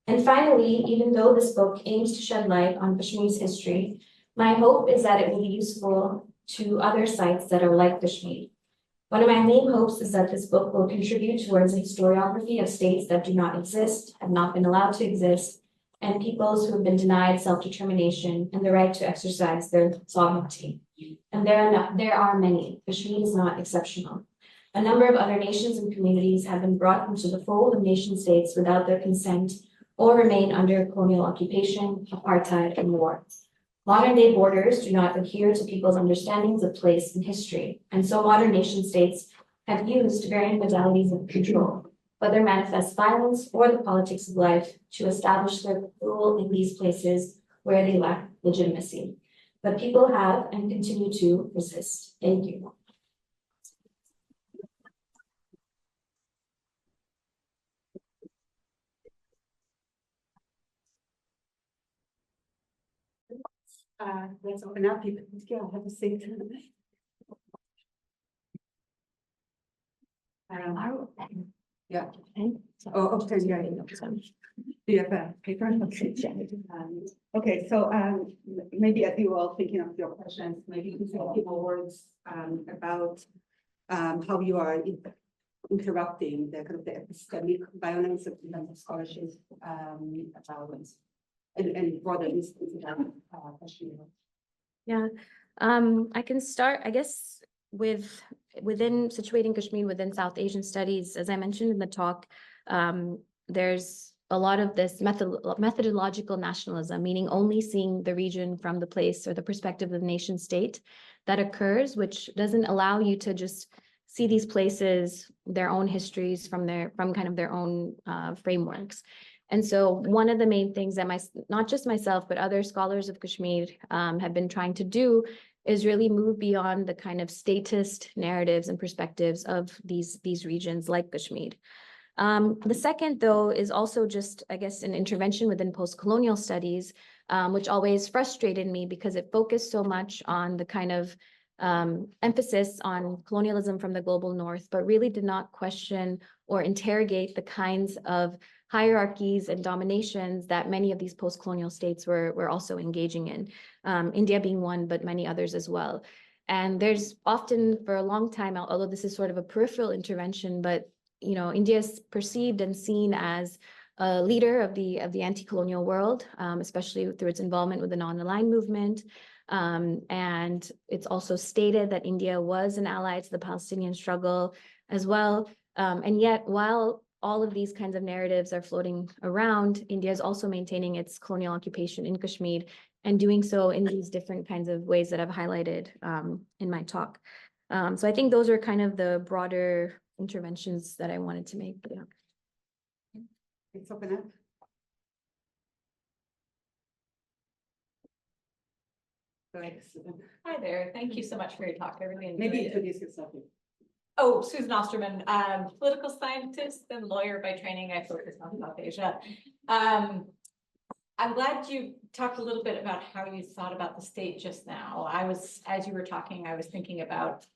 And finally, even though this book aims to shed light on Kashmir's history, my hope is that it will be useful to other sites that are like Kashmir. One of my main hopes is that this book will contribute towards a historiography of states that do not exist, have not been allowed to exist, and peoples who have been denied self-determination and the right to exercise their sovereignty. And there are many. Kashmir is not exceptional. A number of other nations and communities have been brought into the fold of nation states without their consent or remain under colonial occupation, apartheid, and war. Modern-day borders do not adhere to people's understandings of place and history, and so modern nation-states have used varying modalities of control, whether manifest violence or the politics of life, to establish their rule in these places where they lack legitimacy. But people have and continue to resist. Thank you. Let's open up. You can have a seat. Yeah. Oh, okay, yeah. Do you have a paper? Okay. Okay, so maybe as you all thinking of your questions, maybe you can say a few more words about how you are interrupting the kind of the epistemic violence of scholarship about and broader instances about Kashmir. Yeah, I can start, I guess, within situating Kashmir within South Asian studies. As I mentioned in the talk, there's a lot of this methodological nationalism, meaning only seeing the region from the place or the perspective of the nation state that occurs, which doesn't allow you to just see these places, their own histories from kind of their own frameworks. And so one of the main things that not just myself, but other scholars of Kashmir have been trying to do is really move beyond the kind of statist narratives and perspectives of these regions like Kashmir. The second, though, is also just, I guess, an intervention within post-colonial studies, which always frustrated me because it focused so much on the kind of emphasis on colonialism from the global north, but really did not question or interrogate the kinds of hierarchies and dominations that many of these post-colonial states were also engaging in, India being one, but many others as well. And there's often, for a long time, although this is sort of a peripheral intervention, but India is perceived and seen as a leader of the anti-colonial world, especially through its involvement with the non-aligned movement. And it's also stated that India was an ally to the Palestinian struggle as well. And yet, while all of these kinds of narratives are floating around, India is also maintaining its colonial occupation in Kashmir and doing so in these different kinds of ways that I've highlighted in my talk. So I think those are kind of the broader interventions that I wanted to make. Yeah. Let's open up. Hi there. Thank you so much for your talk. I really enjoyed Maybe it. introduce yourself. Oh, Susan Osterman, political scientist and lawyer by training. I focus on South Asia. I'm glad you talked a little bit about how you thought about the state just now. As you were talking, I was thinking about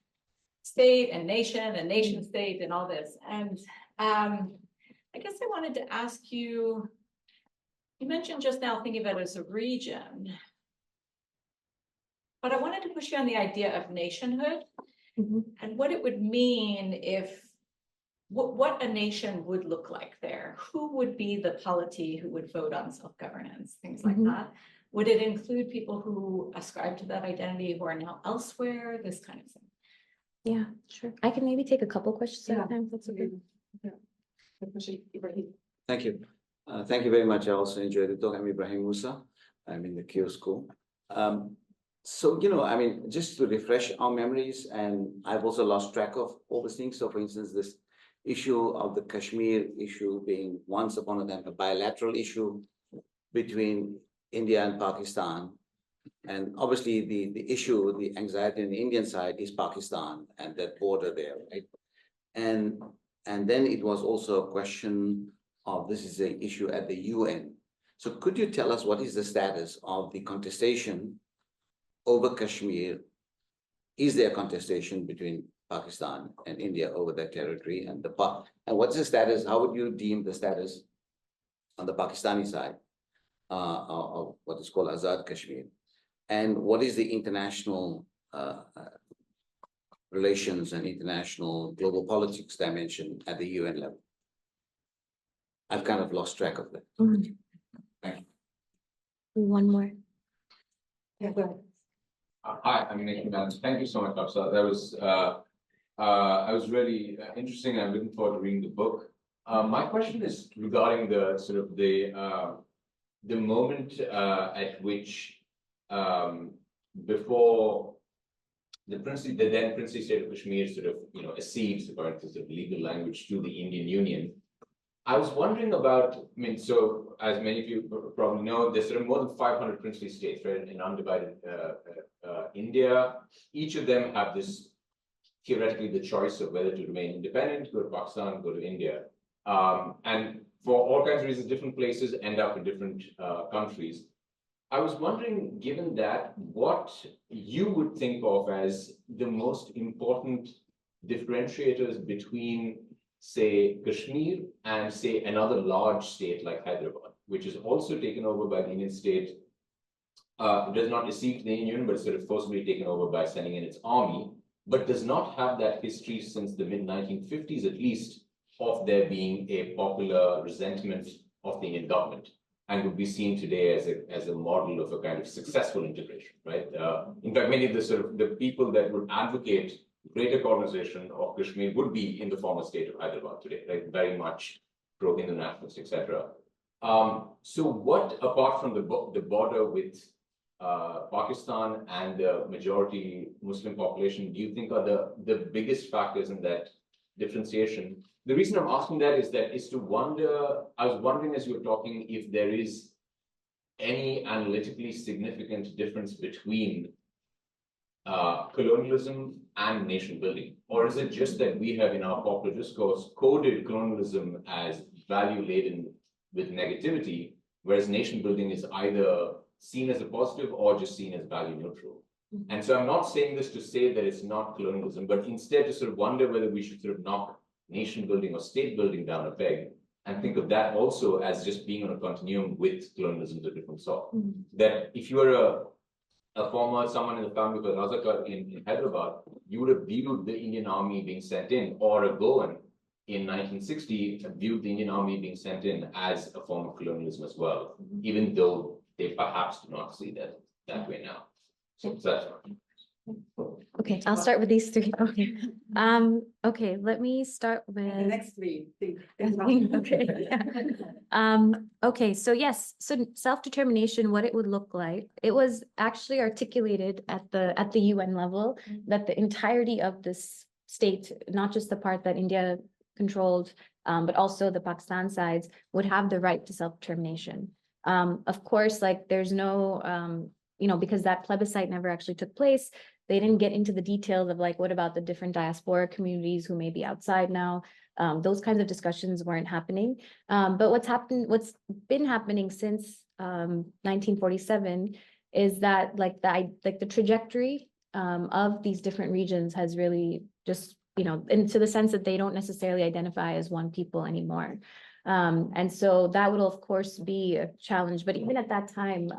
state and nation state and all this. And I guess I wanted to ask you, you mentioned just now thinking about it as a region, but I wanted to push you on the idea of nationhood. Mm-hmm. And what it would mean if, what a nation would look like there. Who would be the polity who would vote on self-governance, things like that. Would it include people who ascribe to that identity who are now elsewhere, this kind of thing? Yeah, sure. I can maybe take a couple questions at a time. That's okay. Thank you. Thank you very much. I also enjoyed the talk. I'm Ibrahim Musa. I'm in the Kio School. So, I mean, just to refresh our memories, and I've also lost track of all these things. So, for instance, this issue of the Kashmir issue being once upon a time a bilateral issue between India and Pakistan. And obviously, the issue, the anxiety on the Indian side is Pakistan and that border there, right? And then it was also a question of this is an issue at the UN. So could you tell us what is the status of the contestation over Kashmir? Is there a contestation between Pakistan and India over that territory? And what's the status? How would you deem the status on the Pakistani side of what is called Azad Kashmir? And what is the international relations and international global politics dimension at the UN level? I've kind of lost track of that. Thank you. One more. Yeah, go ahead. Hi, I'm Nick Evans. Thank you so much, Hafsa. That was really interesting. I'm looking forward to reading the book. My question is regarding the sort of the moment at which before the then princely state of Kashmir sort of accedes, according to sort of legal language, to the Indian Union. I was wondering about, I mean, so as many of you probably know, there's sort of more than 500 princely states, right, in undivided India. Each of them have this, theoretically, the choice of whether to remain independent, go to Pakistan, go to India. And for all kinds of reasons, different places end up in different countries. I was wondering, given that, what you would think of as the most important differentiators between, say, Kashmir and, say, another large state like Hyderabad, which is also taken over by the Indian state, does not receive the Indian Union, but is sort of forcibly taken over by sending in its army, but does not have that history since the mid-1950s, at least, of there being a popular resentment of the Indian government, and would be seen today as a model of a kind of successful integration, right? In fact, many of the sort of the people that would advocate greater colonization of Kashmir would be in the former state of Hyderabad today, right? Very much pro-Hindu nationalists, etc. So what, apart from the border with Pakistan and the majority Muslim population, do you think are the biggest factors in that differentiation? The reason I'm asking that is to wonder, I was wondering as you were talking, if there is any analytically significant difference between colonialism and nation building, or is it just that we have in our popular discourse coded colonialism as value laden with negativity, whereas nation building is either seen as a positive or just seen as value neutral? And so I'm not saying this to say that it's not colonialism, but instead to sort of wonder whether we should sort of knock nation building or state building down a peg and think of that also as just being on a continuum with colonialism of a different sort. That if you were someone in the family of a Razakar in Hyderabad, you would have viewed the Indian army being sent in, or a Goan in 1960 viewed the Indian army being sent in as a form of colonialism as well, even though they perhaps do not see that way now. So that's Okay, I'll start with these three. Okay. Okay, let me start with The next three. Okay. Yeah. Okay, so yes, so self-determination, what it would look like, it was actually articulated at the UN level that the entirety of this state, not just the part that India controlled, but also the Pakistan sides, would have the right to self-determination. Of course, like there's no, because that plebiscite never actually took place, they didn't get into the details of like, what about the different diaspora communities who may be outside now? Those kinds of discussions weren't happening. But what's been happening since 1947 is that the trajectory of these different regions has really just, into the sense that they don't necessarily identify as one people anymore. And so that would, of course, be a challenge. But even at that time,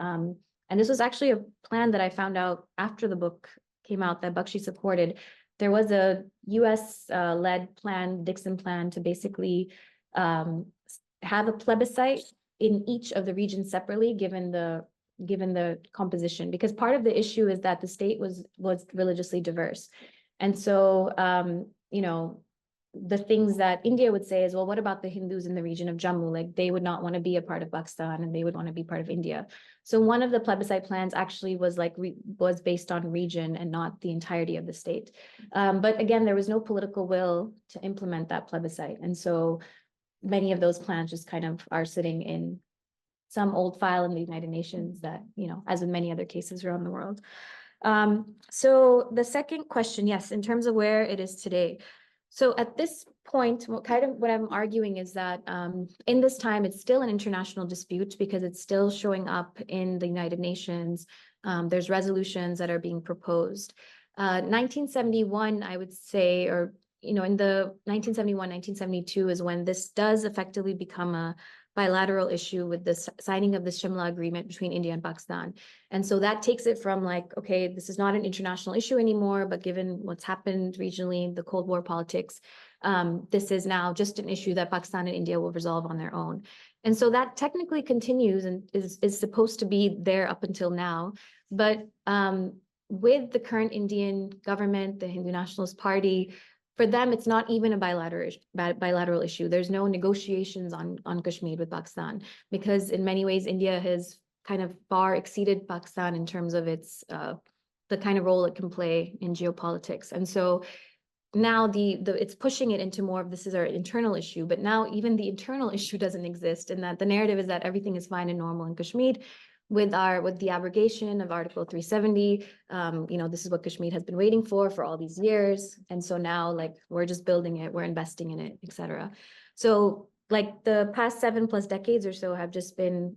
and this was actually a plan that I found out after the book came out that Bakshi supported, there was a US led plan, Dixon plan, to basically have a plebiscite in each of the regions separately, given the composition, because part of the issue is that the state was religiously diverse. And so, the things that India would say is, well, what about the Hindus in the region of Jammu? Like they would not want to be a part of Pakistan and they would want to be part of India. So one of the plebiscite plans actually was was based on region and not the entirety of the state. But again, there was no political will to implement that plebiscite. And so many of those plans just kind of are sitting in some old file in the United Nations that, as in many other cases around the world. So the second question, yes, in terms of where it is today. So at this point, what I'm arguing is that in this time, it's still an international dispute because it's still showing up in the United Nations. There's resolutions that are being proposed. 1971, I would say, or, in the 1971, 1972 is when this does effectively become a bilateral issue with the signing of the Shimla Agreement between India and Pakistan. And so that takes it from like, okay, this is not an international issue anymore, but given what's happened regionally, the Cold War politics, this is now just an issue that Pakistan and India will resolve on their own. And so that technically continues and is supposed to be there up until now. But with the current Indian government, the Hindu Nationalist Party, for them, it's not even a bilateral issue. There's no negotiations on Kashmir with Pakistan, because in many ways, India has kind of far exceeded Pakistan in terms of its the kind of role it can play in geopolitics. And so now it's pushing it into more of this is our internal issue, but now even the internal issue doesn't exist, and that the narrative is that everything is fine and normal in Kashmir with the abrogation of Article 370. This is what Kashmir has been waiting for all these years. And so now like we're just building it, we're investing in it, etc. So like the past 7+ decades or so have just been,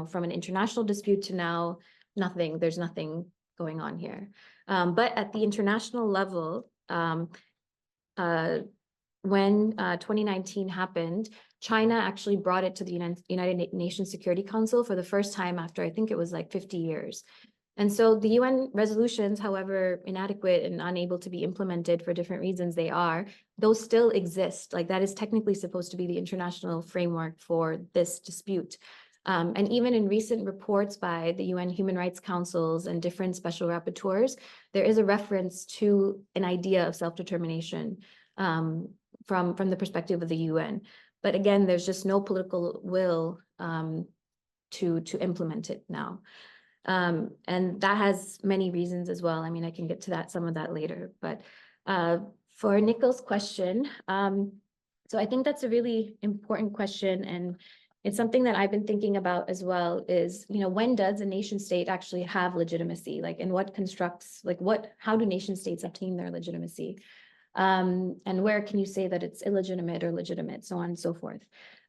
from an international dispute to now nothing, there's nothing going on here. But at the international level, when 2019 happened, China actually brought it to the United Nations Security Council for the first time after, I think it was like 50 years. And so the UN resolutions, however inadequate and unable to be implemented for different reasons they are, those still exist. Like that is technically supposed to be the international framework for this dispute. And even in recent reports by the UN Human Rights Councils and different special rapporteurs, there is a reference to an idea of self-determination from the perspective of the UN. But again, there's just no political will to implement it now. And that has many reasons as well. I mean, I can get to some of that later. But for Nikhil's question, so I think that's a really important question. And it's something that I've been thinking about as well is, when does a nation state actually have legitimacy? Like in what constructs, how do nation states obtain their legitimacy? And where can you say that it's illegitimate or legitimate, so on and so forth.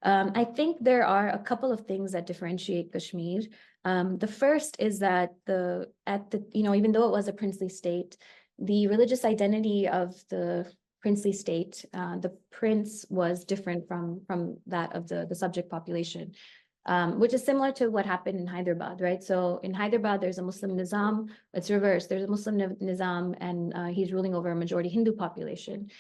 I think there are a couple of things that differentiate Kashmir. The first is that even though it was a princely state, the religious identity of the princely state, the prince was different from that of the subject population, which is similar to what happened in Hyderabad, right? So in Hyderabad, there's a Muslim Nizam. It's reversed. There's a Muslim Nizam, and he's ruling over a majority Hindu population.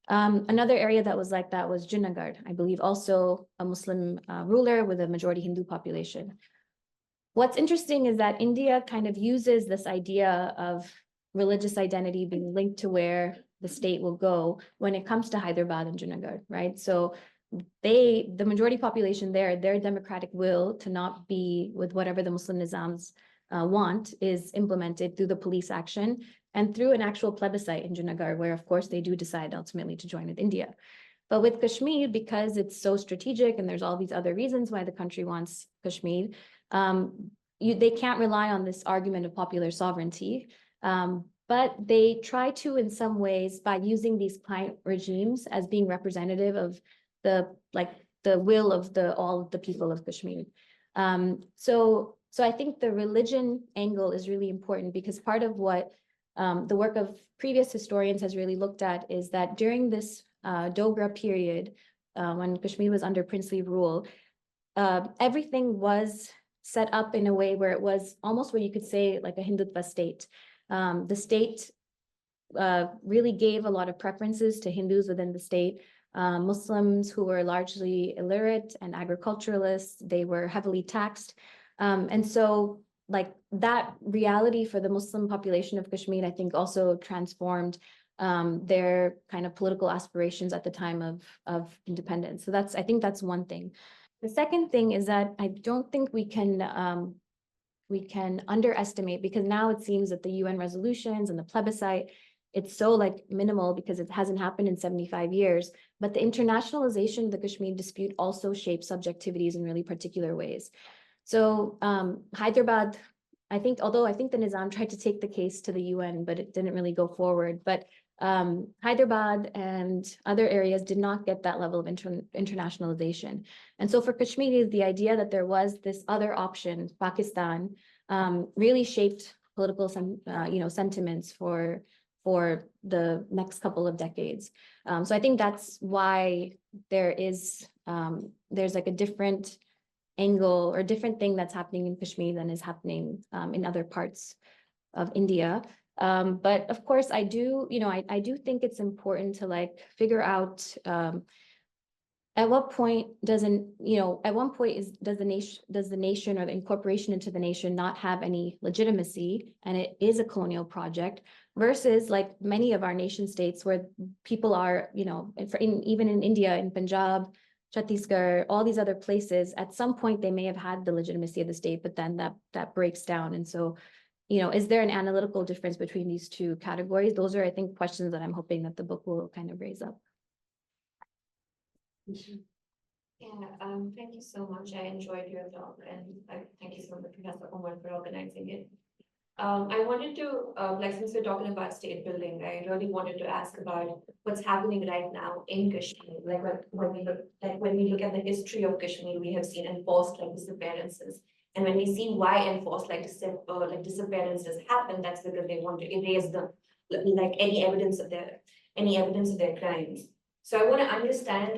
Another area that was like that was Junagadh, I believe, also a Muslim ruler with a majority Hindu population. What's interesting is that India kind of uses this idea of religious identity being linked to where the state will go when it comes to Hyderabad and Junagadh, right? So the majority population there, their democratic will to not be with whatever the Muslim Nizams want is implemented through the police action and through an actual plebiscite in Junagadh, where of course they do decide ultimately to join with India. But with Kashmir, because it's so strategic and there's all these other reasons why the country wants Kashmir, they can't rely on this argument of popular sovereignty. But they try to, in some ways, by using these client regimes as being representative of the will of all of the people of Kashmir. So I think the religion angle is really important, because part of what the work of previous historians has really looked at is that during this Dogra period, when Kashmir was under princely rule, everything was set up in a way where it was almost what you could say like a Hindutva state. The state really gave a lot of preferences to Hindus within the state. Muslims who were largely illiterate and agriculturalists, they were heavily taxed. And so like that reality for the Muslim population of Kashmir, I think also transformed their kind of political aspirations at the time of independence. So I think that's one thing. The second thing is that I don't think we can underestimate, because now it seems that the UN resolutions and the plebiscite, it's so like minimal because it hasn't happened in 75 years, but the internationalization of the Kashmir dispute also shapes subjectivities in really particular ways. So Hyderabad, although I think the Nizam tried to take the case to the UN, but it didn't really go forward. But Hyderabad and other areas did not get that level of internationalization. And so for Kashmir, the idea that there was this other option, Pakistan, really shaped political sentiments for the next couple of decades. So I think that's why there's like a different angle or different thing that's happening in Kashmir than is happening in other parts of India. But of course, I do think it's important to like figure out at what point does the nation or the incorporation into the nation not have any legitimacy, and it is a colonial project, versus like many of our nation states where people are, you know, even in India, in Punjab, Chhattisgarh, all these other places, at some point they may have had the legitimacy of the state, but then that breaks down. And so, you know, is there an analytical difference between these two categories? Those are, I think, questions that I'm hoping that the book will kind of raise up. Yeah, thank you so much. I enjoyed your talk, and thank you so much, Professor Omar, for organizing it. I wanted to, like, since we're talking about state building, I really wanted to ask about what's happening right now in Kashmir. Like, when we look at the history of Kashmir, we have seen enforced like disappearances, and when we see why enforced like disappearances happen, that's because they want to erase them, like any evidence of their crimes. So I want to understand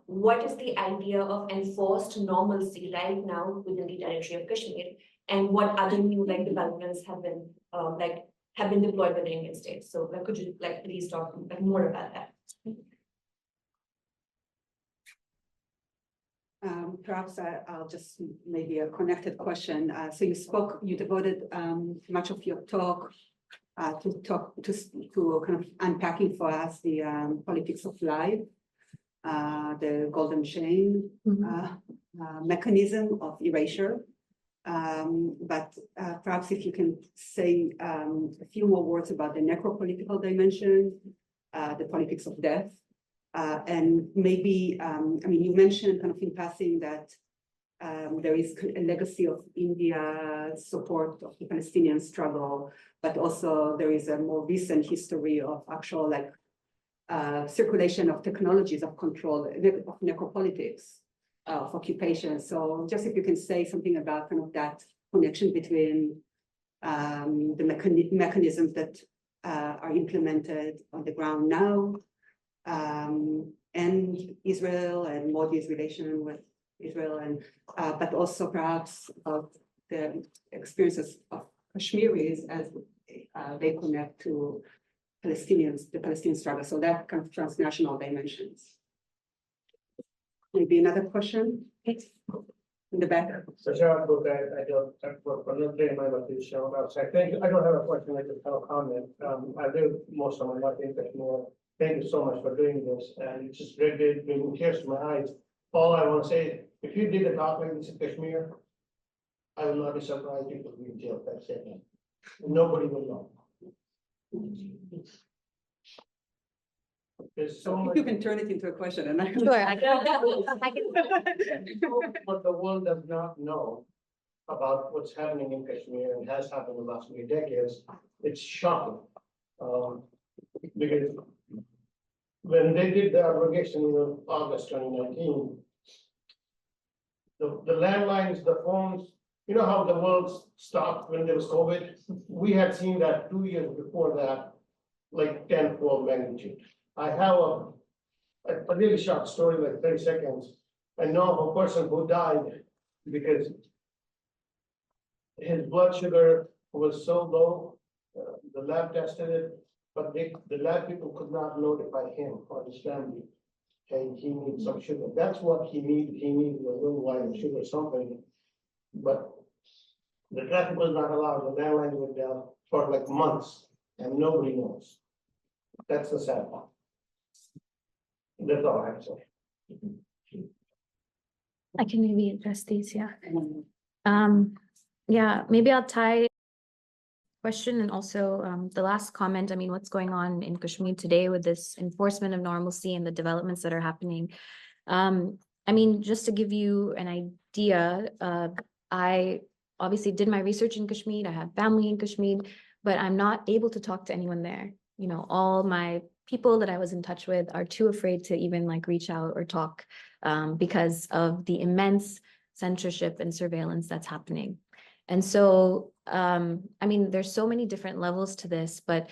what is the idea of enforced normalcy right now within the territory of Kashmir, and what other new like developments have been deployed by the Indian states. So could you like please talk like more about that? Perhaps I'll just maybe a connected question. So you devoted much of your talk to kind of unpacking for us the politics of life, the golden chain mechanism of erasure. But perhaps if you can say a few more words about the necropolitical dimension, the politics of death, and maybe, I mean, you mentioned kind of in passing that there is a legacy of India's support of the Palestinian struggle, but also there is a more recent history of actual like circulation of technologies of control, of necropolitics, of occupation. So just if you can say something about kind of that connection between the mechanisms that are implemented on the ground now, and Israel and Modi's relation with Israel, and but also perhaps of the experiences of Kashmiris as they connect to Palestinians, the Palestinian struggle. So that kind of transnational dimensions. Maybe another question in the back. So Sharon, look, I don't, I'm not getting my what you show up. So I think I don't have a question, I just have a comment. I do most of my life in Kashmir. Thank you so much for doing this, and it's just really bringing tears to my eyes. All I want to say is, if you did a talk like this in Kashmir, I will not be surprised if you would be in jail that second. Nobody will know. There's so much. You can turn it into a question, and I Sure, I can. What the world does not know about what's happening in Kashmir and has happened in the last few decades, it's shocking. Because when they did the abrogation in August 2019, the landlines, the phones, you know how the world stopped when there was COVID? We had seen that 2 years before that, like 10-fold magnitude. I have a really short story, like 30 seconds. I know of a person who died because his blood sugar was so low, the lab tested it, but the lab people could not notify him or his family. Hey, he needs some sugar. That's what he needed. He needed a little white of sugar or something. But the traffic was not allowed. The landline went down for like months, and nobody knows. That's the sad part. That's all I have to say. I can maybe address these, yeah. Yeah, maybe I'll tie question and also the last comment. I mean, what's going on in Kashmir today with this enforcement of normalcy and the developments that are happening. I mean, just to give you an idea, I obviously did my research in Kashmir. I have family in Kashmir, but I'm not able to talk to anyone there. You know, all my people that I was in touch with are too afraid to even like reach out or talk because of the immense censorship and surveillance that's happening. And so, I mean, there's so many different levels to this, but,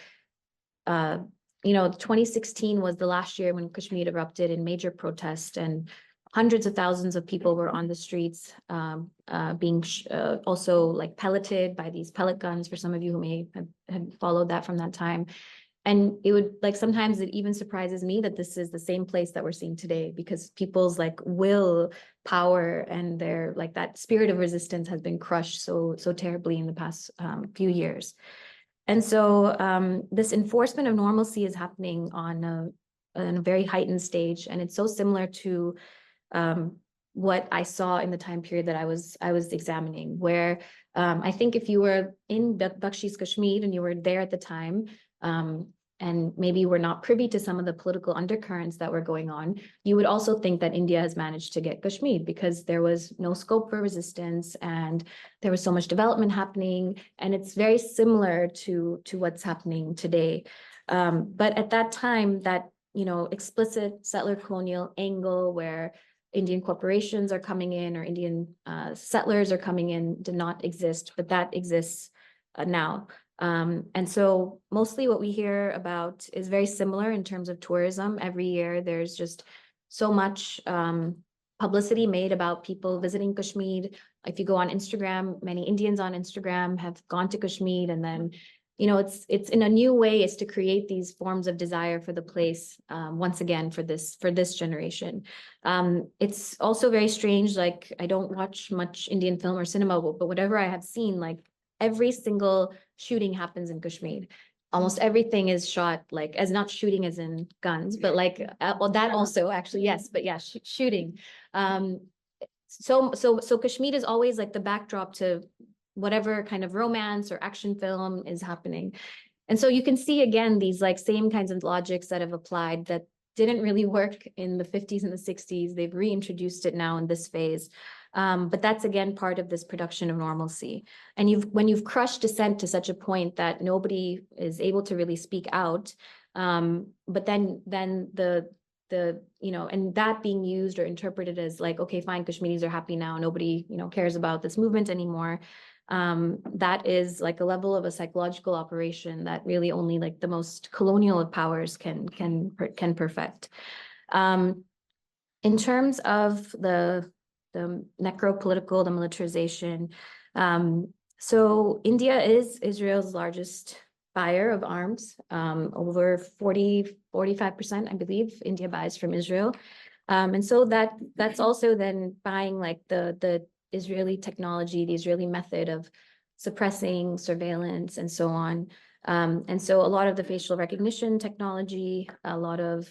you know, 2016 was the last year when Kashmir erupted in major protest, and hundreds of thousands of people were on the streets, being also like pelleted by these pellet guns, for some of you who may have followed that from that time. And it would like, sometimes it even surprises me that this is the same place that we're seeing today, because people's like will power and their like that spirit of resistance has been crushed so terribly in the past few years. And so this enforcement of normalcy is happening on a very heightened stage, and it's so similar to what I saw in the time period that I was examining, where I think if you were in Bakshi's Kashmir and you were there at the time, and maybe you were not privy to some of the political undercurrents that were going on, you would also think that India has managed to get Kashmir because there was no scope for resistance and there was so much development happening. And it's very similar to what's happening today. But at that time, that, you know, explicit settler colonial angle where Indian corporations are coming in or Indian settlers are coming in did not exist, but that exists now. And so mostly what we hear about is very similar in terms of tourism. Every year there's just so much publicity made about people visiting Kashmir. If you go on Instagram, many Indians on Instagram have gone to Kashmir, and then, you know, it's in a new way is to create these forms of desire for the place once again for this generation. It's also very strange, like I don't watch much Indian film or cinema, but whatever I have seen, like every single shooting happens in Kashmir. Almost everything is shot like as not shooting as in guns, but like well, that also actually, yes, but yeah, shooting. So Kashmir is always like the backdrop to whatever kind of romance or action film is happening. And so you can see again these like same kinds of logics that have applied that didn't really work in the 50s and the 60s. They've reintroduced it now in this phase. But that's again part of this production of normalcy. And when you've crushed dissent to such a point that nobody is able to really speak out, but then the you know, and that being used or interpreted as like, okay, fine, Kashmiris are happy now, nobody, you know, cares about this movement anymore. That is like a level of a psychological operation that really only like the most colonial of powers can perfect. In terms of the necropolitical, the militarization, so India is Israel's largest buyer of arms. Over 45%, I believe, India buys from Israel. And so that's also then buying like the Israeli technology, the Israeli method of suppressing surveillance and so on. And so a lot of the facial recognition technology, a lot of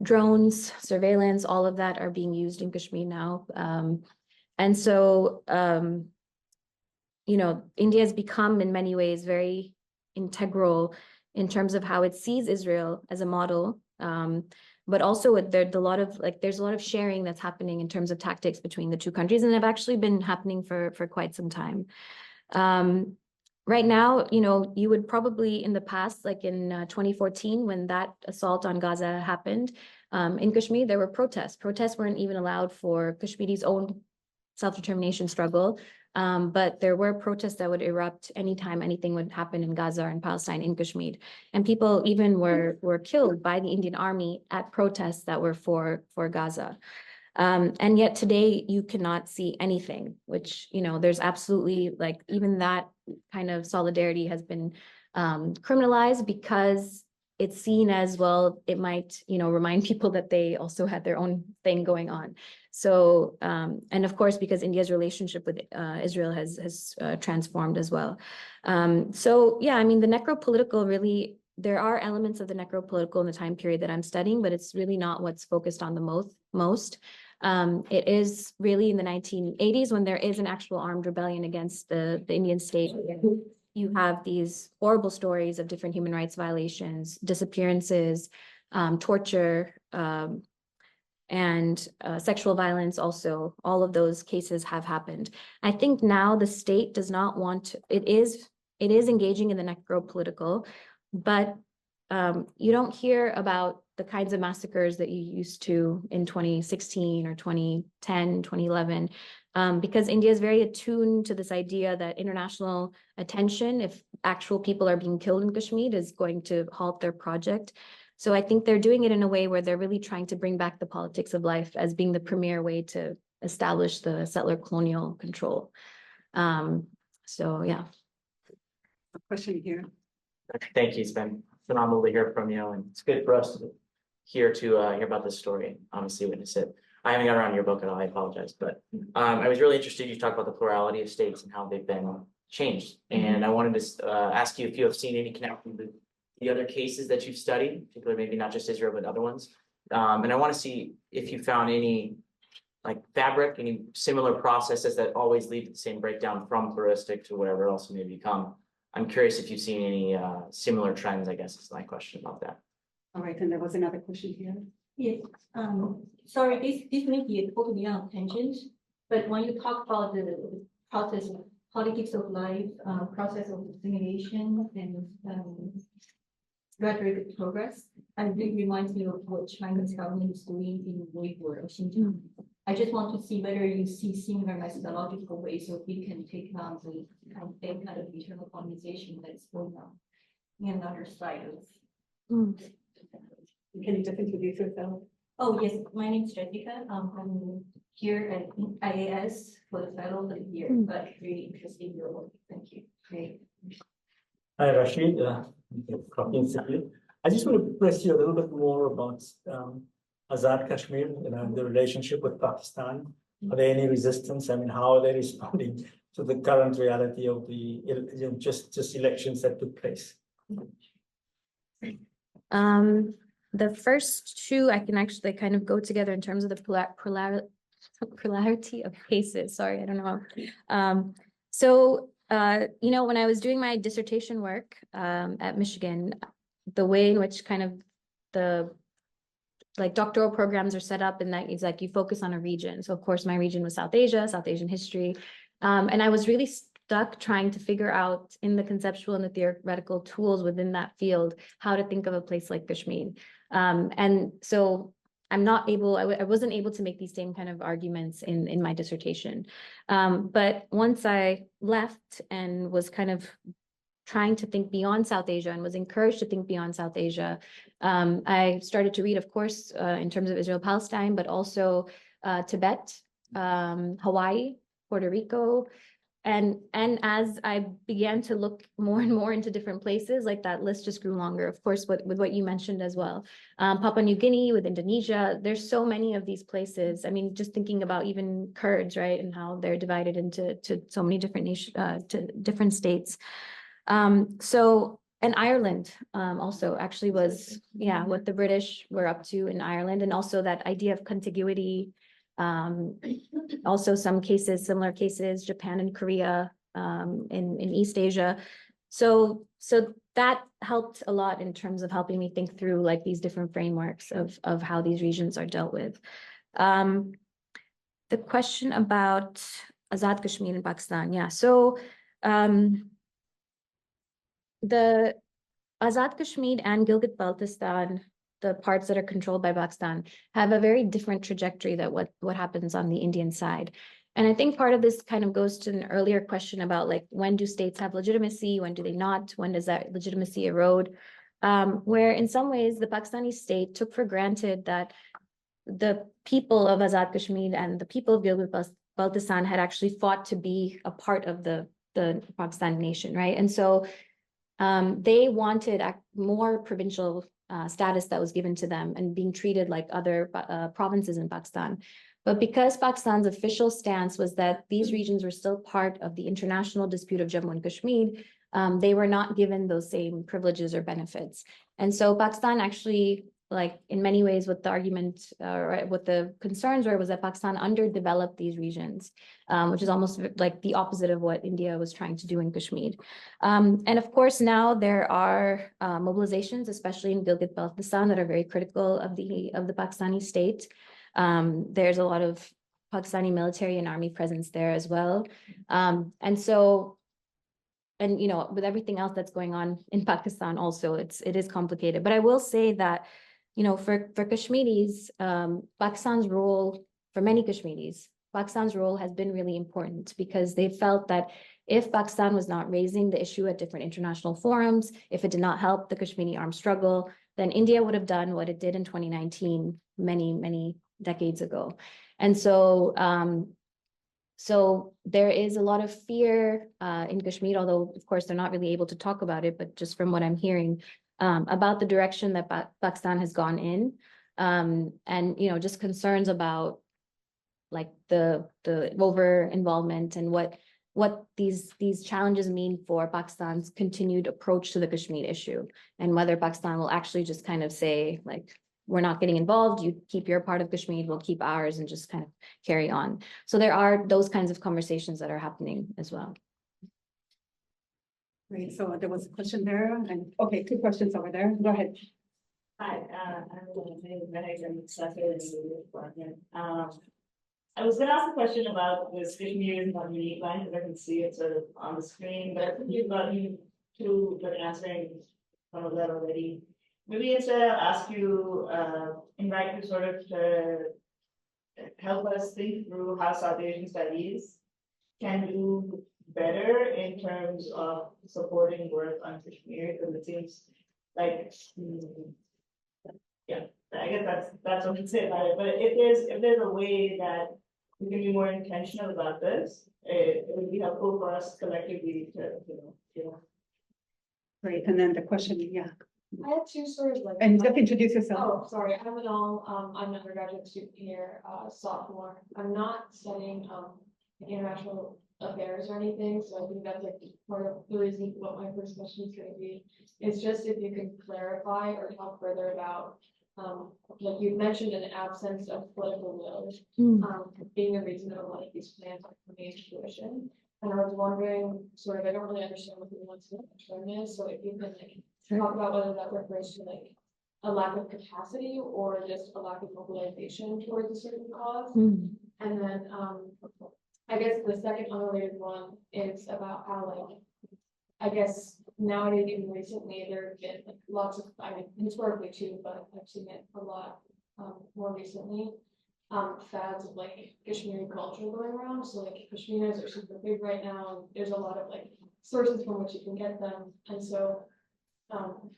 drones, surveillance, all of that are being used in Kashmir now. And so, you know, India has become in many ways very integral in terms of how it sees Israel as a model. But also there's a lot of sharing that's happening in terms of tactics between the two countries, and have actually been happening for quite some time. Right now, you know, you would probably in the past, like in 2014, when that assault on Gaza happened, in Kashmir, there were protests. Protests weren't even allowed for Kashmiri's own self-determination struggle. But there were protests that would erupt anytime anything would happen in Gaza or in Palestine, in Kashmir. And people even were killed by the Indian army at protests that were for Gaza. And yet today you cannot see anything, which, you know, there's absolutely like even that kind of solidarity has been criminalized because it's seen as, well, it might, you know, remind people that they also had their own thing going on. So, and of course, because India's relationship with Israel has transformed as well. So yeah, I mean, the necropolitical really, there are elements of the necropolitical in the time period that I'm studying, but it's really not what's focused on the most. It is really in the 1980s when there is an actual armed rebellion against the Indian state. You have these horrible stories of different human rights violations, disappearances, torture, and sexual violence also. All of those cases have happened. I think now the state does not want to, it is engaging in the necropolitical, but you don't hear about the kinds of massacres that you used to in 2016 or 2010, 2011, because India is very attuned to this idea that international attention, if actual people are being killed in Kashmir, is going to halt their project. So I think they're doing it in a way where they're really trying to bring back the politics of life as being the premier way to establish the settler colonial control. So yeah. A question here. Thank you. It's been phenomenal to hear from you, and it's good for us to hear about this story, honestly witness it. I haven't got around to your book at all, I apologize, but I was really interested, you talked about the plurality of states and how they've been changed. And I wanted to ask you if you have seen any connection with the other cases that you've studied, particularly maybe not just Israel, but other ones. And I want to see if you found any like fabric, any similar processes that always lead to the same breakdown from pluralistic to whatever else it may become. I'm curious if you've seen any similar trends, I guess is my question about that. All right, and there was another question here. Yes, sorry, this may be totally on tangent, but when you talk about the process of politics of life, process of assimilation and rhetoric of progress, and it reminds me of what Chinese government is doing in Uyghur or Xinjiang. I just want to see whether you see similar methodological ways so we can take on the same kind of internal colonization that is going on in another side of. Can you just introduce yourself? Oh, yes, my name is Jessica. I'm here at IAS for the fellow of the year, but really interested in your work. Thank you. Great. Hi, Rashid, Kroc Institute. I just want to press you a little bit more about Azad Kashmir, the relationship with Pakistan. Are there any resistance? I mean, how are they responding to the current reality of the just elections that took place? The first two, I can actually kind of go together in terms of the polarity of cases. Sorry, I don't know. When I was doing my dissertation work at Michigan, the way in which kind of the doctoral programs are set up, and that is like you focus on a region. So of course, my region was South Asia, South Asian history, and I was really stuck trying to figure out in the conceptual and the theoretical tools within that field how to think of a place like Kashmir. And so I wasn't able to make these same kind of arguments in my dissertation. But once I left and was kind of trying to think beyond South Asia and was encouraged to think beyond South Asia, I started to read, of course, in terms of Israel-Palestine, but also Tibet, Hawaii, Puerto Rico. And as I began to look more and more into different places, like that list just grew longer, of course, with what you mentioned as well. Papua New Guinea, with Indonesia, there's so many of these places. I mean, just thinking about even Kurds, right, and how they're divided into so many different different states. And Ireland also actually was, what the British were up to in Ireland, and also that idea of contiguity. Also some cases, similar cases, Japan and Korea, in East Asia. So that helped a lot in terms of helping me think through like these different frameworks of how these regions are dealt with. The question about Azad Kashmir in Pakistan, so the Azad Kashmir and Gilgit-Baltistan, the parts that are controlled by Pakistan, have a very different trajectory than what happens on the Indian side. And I think part of this kind of goes to an earlier question about like, when do states have legitimacy? When do they not? When does that legitimacy erode? Where in some ways the Pakistani state took for granted that the people of Azad Kashmir and the people of Gilgit-Baltistan had actually fought to be a part of the Pakistani nation, right? And so they wanted more provincial status that was given to them and being treated like other provinces in Pakistan. But because Pakistan's official stance was that these regions were still part of the international dispute of Jammu and Kashmir, they were not given those same privileges or benefits. And so Pakistan actually, like in many ways, what the argument or what the concerns were was that Pakistan underdeveloped these regions, which is almost like the opposite of what India was trying to do in Kashmir. And of course, now there are mobilizations, especially in Gilgit-Baltistan, that are very critical of the Pakistani state. There's a lot of Pakistani military and army presence there as well. And with everything else that's going on in Pakistan also, it is complicated. But I will say that for Kashmiris, Pakistan's role, for many Kashmiris, Pakistan's role has been really important because they felt that if Pakistan was not raising the issue at different international forums, if it did not help the Kashmiri armed struggle, then India would have done what it did in 2019, many, many decades ago. And so, so there is a lot of fear in Kashmir, although of course they're not really able to talk about it, but just from what I'm hearing, about the direction that Pakistan has gone in, and just concerns about like the over involvement and what what these challenges mean for Pakistan's continued approach to the Kashmir issue, and whether Pakistan will actually just kind of say, like, we're not getting involved, you keep your part of Kashmir, we'll keep ours, and just kind of carry on. So there are those kinds of conversations that are happening as well. Great, so there was a question there, and okay, two questions over there, go ahead. Hi, I was gonna ask a question about the Kashmir unique line, because I can see it sort of on the screen, but I think you've got you two were answering some of that already. Maybe instead I'll ask you, invite you sort of to help us think through how South Asian studies can do better in terms of supporting work on Kashmir, because it seems like, yeah, I guess that's what I'd say about it. But if there's a way that we can be more intentional about this, it would be helpful for us collectively to, Great, and then the question, yeah, I have two sort of like. and just introduce yourself. Oh, sorry, I'm Manal, I'm an undergraduate student here, sophomore. I'm not studying, international affairs or anything, so I think that's like part of the reason what my first question is going to be. It's just if you can clarify or talk further about, like you mentioned, an absence of political will, being the reason that a lot of these plans are coming into fruition. And I was wondering, sort of, I don't really understand what the nuance of the term is, so if you can like talk about whether that refers to like a lack of capacity or just a lack of mobilization towards a certain cause. And then I guess the second unrelated one is about how, like, I guess nowadays, even recently, there have been like lots of, I mean, historically too, but I've seen it a lot more recently, fads of like Kashmiri culture going around. So like Kashmiris are super big right now, and there's a lot of like sources from which you can get them. And so,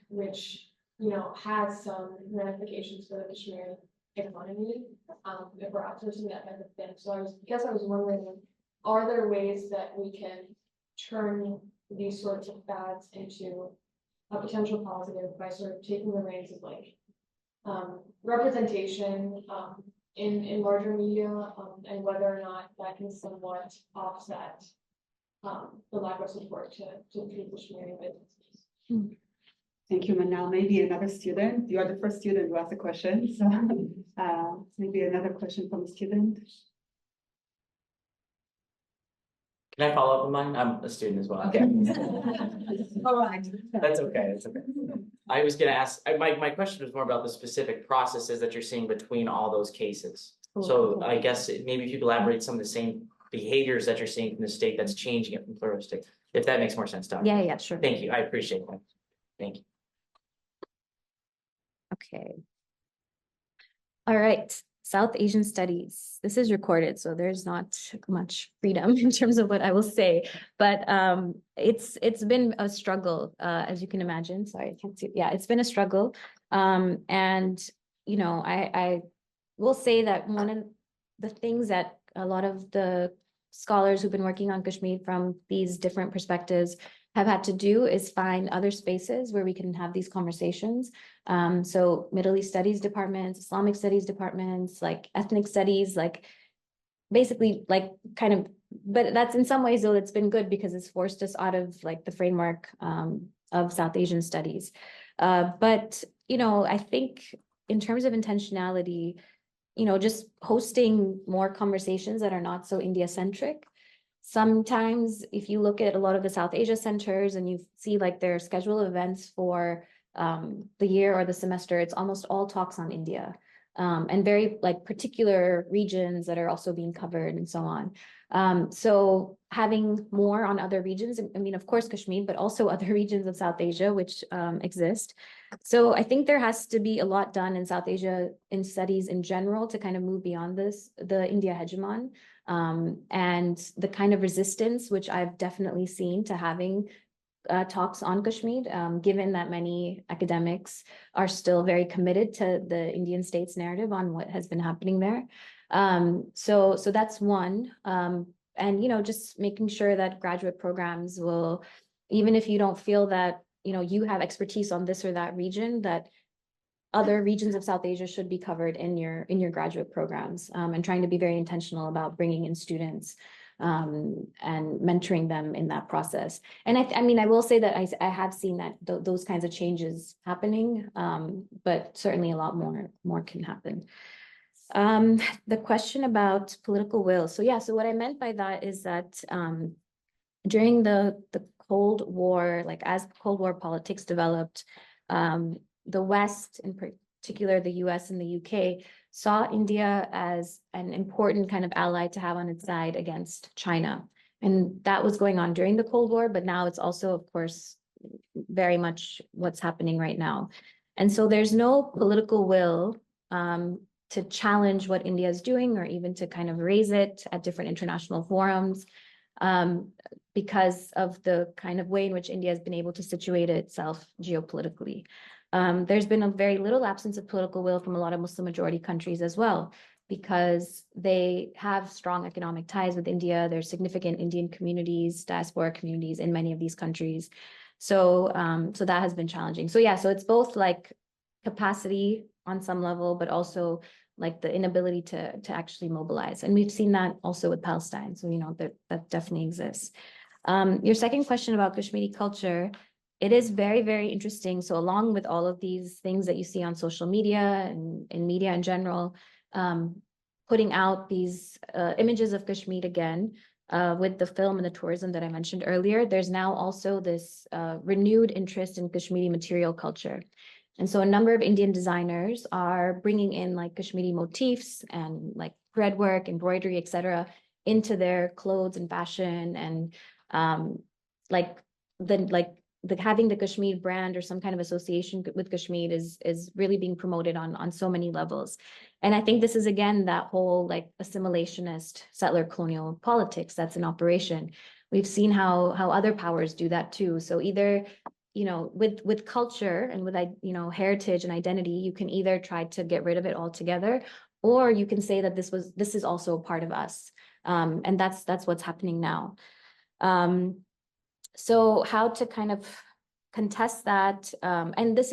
which, you know, has some ramifications for the Kashmiri economy, if we're outsourcing that type of thing. So I was wondering, are there ways that we can turn these sorts of fads into a potential positive by sort of taking the reins of like representation in larger media, and whether or not that can somewhat offset the lack of support to Kashmiri businesses. Thank you, Manal. Maybe another student. You are the first student who asked a question, so maybe another question from a student. Can I follow up on mine? I'm a student as well. Okay. All right. That's okay, that's okay. I was gonna ask, my question was more about the specific processes that you're seeing between all those cases. So I guess maybe if you elaborate some of the same behaviors that you're seeing from the state that's changing it from pluralistic, if that makes more sense, Dr. Yeah, sure. Thank you, I appreciate that. Thank you. Okay. All right, South Asian studies. This is recorded, so there's not much freedom in terms of what I will say, but it's been a struggle, as you can imagine. Sorry, I can't see. Yeah, it's been a struggle. And, you know, I will say that one of the things that a lot of the scholars who've been working on Kashmir from these different perspectives have had to do is find other spaces where we can have these conversations. So Middle East studies departments, Islamic studies departments, like ethnic studies, like basically like kind of, but that's in some ways though, it's been good because it's forced us out of like the framework of South Asian studies. But, you know, I think in terms of intentionality, you know, just hosting more conversations that are not so India-centric. Sometimes if you look at a lot of the South Asia centers and you see like their schedule of events for the year or the semester, it's almost all talks on India and very like particular regions that are also being covered and so on. So having more on other regions, I mean, of course, Kashmir, but also other regions of South Asia, which exist. So I think there has to be a lot done in South Asia in studies in general to kind of move beyond this, the India hegemon, and the kind of resistance, which I've definitely seen to having talks on Kashmir, given that many academics are still very committed to the Indian state's narrative on what has been happening there. So that's one. And, you know, just making sure that graduate programs will, even if you don't feel that, you know, you have expertise on this or that region, that other regions of South Asia should be covered in your graduate programs, and trying to be very intentional about bringing in students. and mentoring them in that process. And I mean, I will say that I have seen that those kinds of changes happening, but certainly a lot more can happen. The question about political will. So yeah, so what I meant by that is that during the Cold War, like as Cold War politics developed, the West, in particular the US and the UK, saw India as an important kind of ally to have on its side against China. And that was going on during the Cold War, but now it's also, of course, very much what's happening right now. And so there's no political will to challenge what India is doing or even to kind of raise it at different international forums because of the kind of way in which India has been able to situate itself geopolitically. There's been a very little absence of political will from a lot of Muslim majority countries as well, because they have strong economic ties with India. There's significant Indian communities, diaspora communities in many of these countries. So, so that has been challenging. So yeah, so it's both like capacity on some level, but also like the inability to actually mobilize. And we've seen that also with Palestine. So, you know, that definitely exists. Your second question about Kashmiri culture, it is very, very interesting. So along with all of these things that you see on social media and in media in general, putting out these images of Kashmir again, with the film and the tourism that I mentioned earlier, there's now also this renewed interest in Kashmiri material culture. And so a number of Indian designers are bringing in like Kashmiri motifs and like threadwork, embroidery, etc., into their clothes and fashion, and having the Kashmir brand or some kind of association with Kashmir is really being promoted on so many levels. And I think this is again that whole like assimilationist settler colonial politics that's in operation. We've seen how other powers do that too. So either, you know, with culture and with, you know, heritage and identity, you can either try to get rid of it altogether, or you can say that this is also a part of us. And that's what's happening now. So how to kind of contest that, and this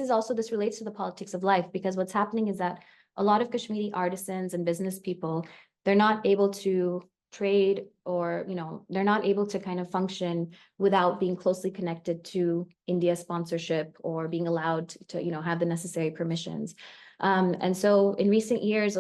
relates to the politics of life, because what's happening is that a lot of Kashmiri artisans and business people, they're not able to trade, or, you know, they're not able to kind of function without being closely connected to India sponsorship or being allowed to, you know, have the necessary permissions. And so in recent years,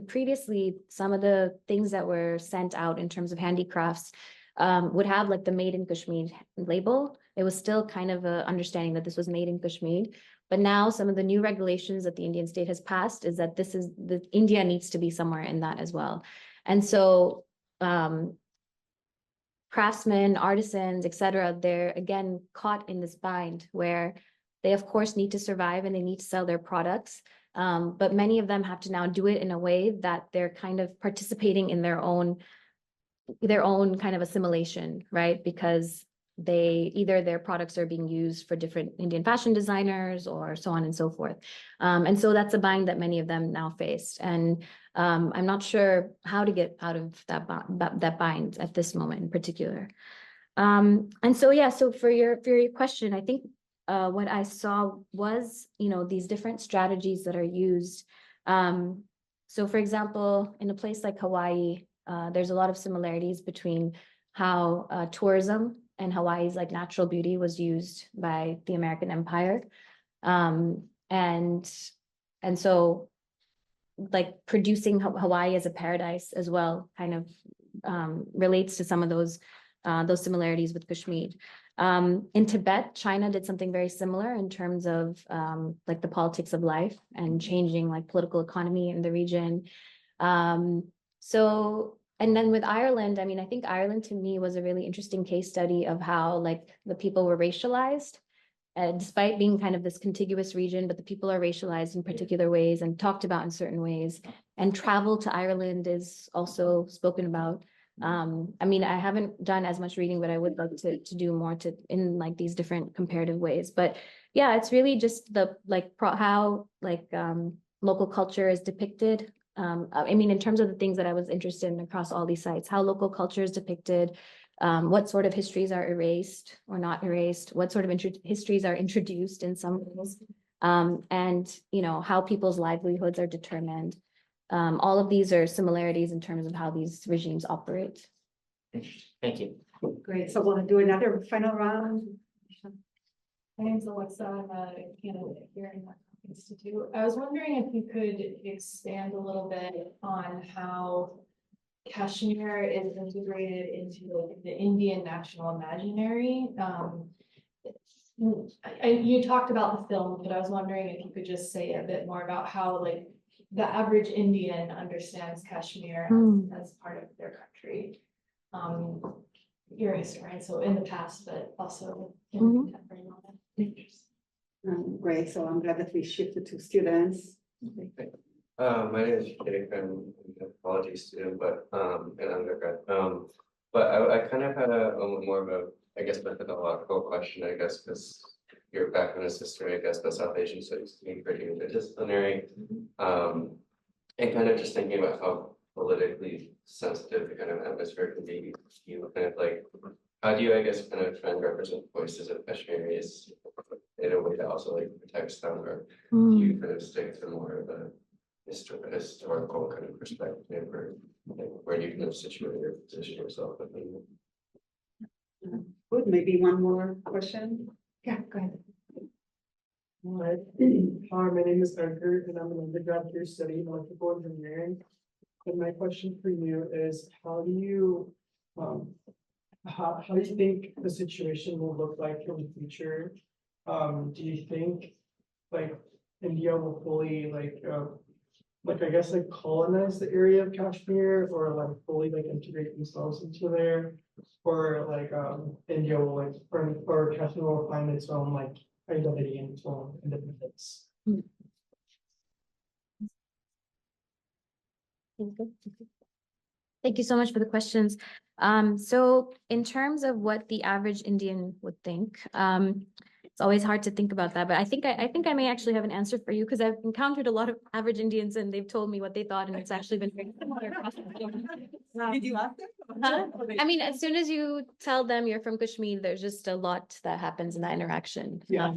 previously, some of the things that were sent out in terms of handicrafts would have like the made in Kashmir label. It was still kind of a understanding that this was made in Kashmir. But now some of the new regulations that the Indian state has passed is that India needs to be somewhere in that as well. And so craftsmen, artisans, etc., they're again caught in this bind where they of course need to survive and they need to sell their products. But many of them have to now do it in a way that they're kind of participating in their own kind of assimilation, right? Because their products are being used for different Indian fashion designers or so on and so forth. And so that's a bind that many of them now face. And I'm not sure how to get out of that bind at this moment in particular. And so, yeah, so for your question, I think what I saw was, you know, these different strategies that are used. So for example, in a place like Hawaii, there's a lot of similarities between how tourism and Hawaii's like natural beauty was used by the American Empire. And so like producing Hawaii as a paradise as well kind of relates to some of those similarities with Kashmir. In Tibet, China did something very similar in terms of like the politics of life and changing like political economy in the region. And then with Ireland, I mean, I think Ireland to me was a really interesting case study of how like the people were racialized, despite being kind of this contiguous region, but the people are racialized in particular ways and talked about in certain ways. And travel to Ireland is also spoken about. I mean, I haven't done as much reading, but I would like to do more in like these different comparative ways. But yeah, it's really just how local culture is depicted. I mean, in terms of the things that I was interested in across all these sites, how local culture is depicted, what sort of histories are erased or not erased, what sort of histories are introduced in some ways, and, you know, how people's livelihoods are determined. All of these are similarities in terms of how these regimes operate. Interesting. Thank you. Great, so we'll do another final round. My name's Alexa, I'm a candidate here in the Kroc Institute. I was wondering if you could expand a little bit on how Kashmir is integrated into like the Indian national imaginary. You talked about the film, but I was wondering if you could just say a bit more about how like the average Indian understands Kashmir as part of their country. You're a historian, so in the past, but also in the contemporary moment. Great, so I'm glad that we shifted to students. My name is Kitty. I'm an anthropology student, but an undergrad. But I kind of had a more of a, I guess, methodological question, I guess, because your background is history, I guess, but South Asian studies being pretty interdisciplinary. And kind of just thinking about how politically sensitive the kind of atmosphere can be, you kind of like, how do you, I guess, kind of try and represent voices of Kashmiris in a way that also like protects them, or do you kind of stick to more of a historical kind of perspective, or like, where do you kind of situate or position yourself within? Good, maybe one more question. Yeah, go ahead. Hi, my name is Edgar, and I'm an undergrad here studying electrical engineering. And my question for you is, how do you think the situation will look like in the future? Do you think like India will fully like I guess like colonize the area of Kashmir, or like fully like integrate themselves into there, or like India will like or Kashmir will find its own like identity and its own independence? Thank you so much for the questions. So in terms of what the average Indian would think, it's always hard to think about that, but I think I may actually have an answer for you, because I've encountered a lot of average Indians and they've told me what they thought, and it's actually been very similar across the board. Did you ask them? I mean, as soon as you tell them you're from Kashmir, there's just a lot that happens in that interaction. Yeah.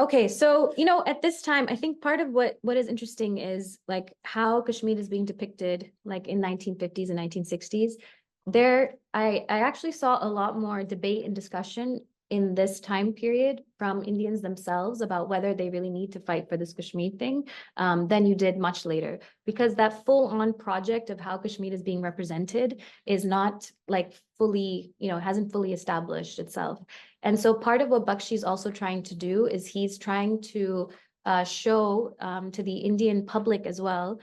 Okay, so at this time, I think part of what is interesting is like how Kashmir is being depicted, like in 1950s and 1960s. I actually saw a lot more debate and discussion in this time period from Indians themselves about whether they really need to fight for this Kashmir thing than you did much later, because that full-on project of how Kashmir is being represented is not like fully, hasn't fully established itself. And so part of what Bakshi is also trying to do is he's trying to show to the Indian public as well,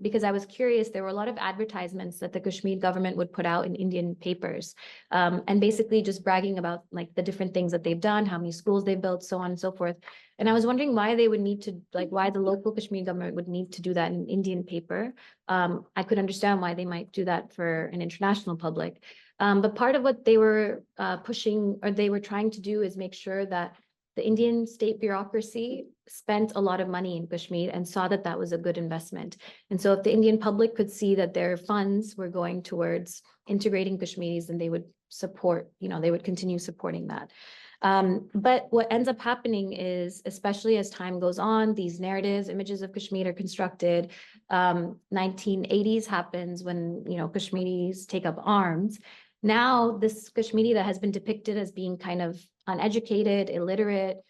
because I was curious, there were a lot of advertisements that the Kashmir government would put out in Indian papers, and basically just bragging about like the different things that they've done, how many schools they've built, so on and so forth. And I was wondering why they would need to, like why the local Kashmir government would need to do that in an Indian paper. I could understand why they might do that for an international public. But part of what they were pushing, or they were trying to do, is make sure that the Indian state bureaucracy spent a lot of money in Kashmir and saw that that was a good investment. And so if the Indian public could see that their funds were going towards integrating Kashmiris, then they would support, they would continue supporting that. But what ends up happening is, especially as time goes on, these narratives, images of Kashmir are constructed. 1980s happens when, Kashmiris take up arms. Now, this Kashmiri that has been depicted as being kind of uneducated, illiterate,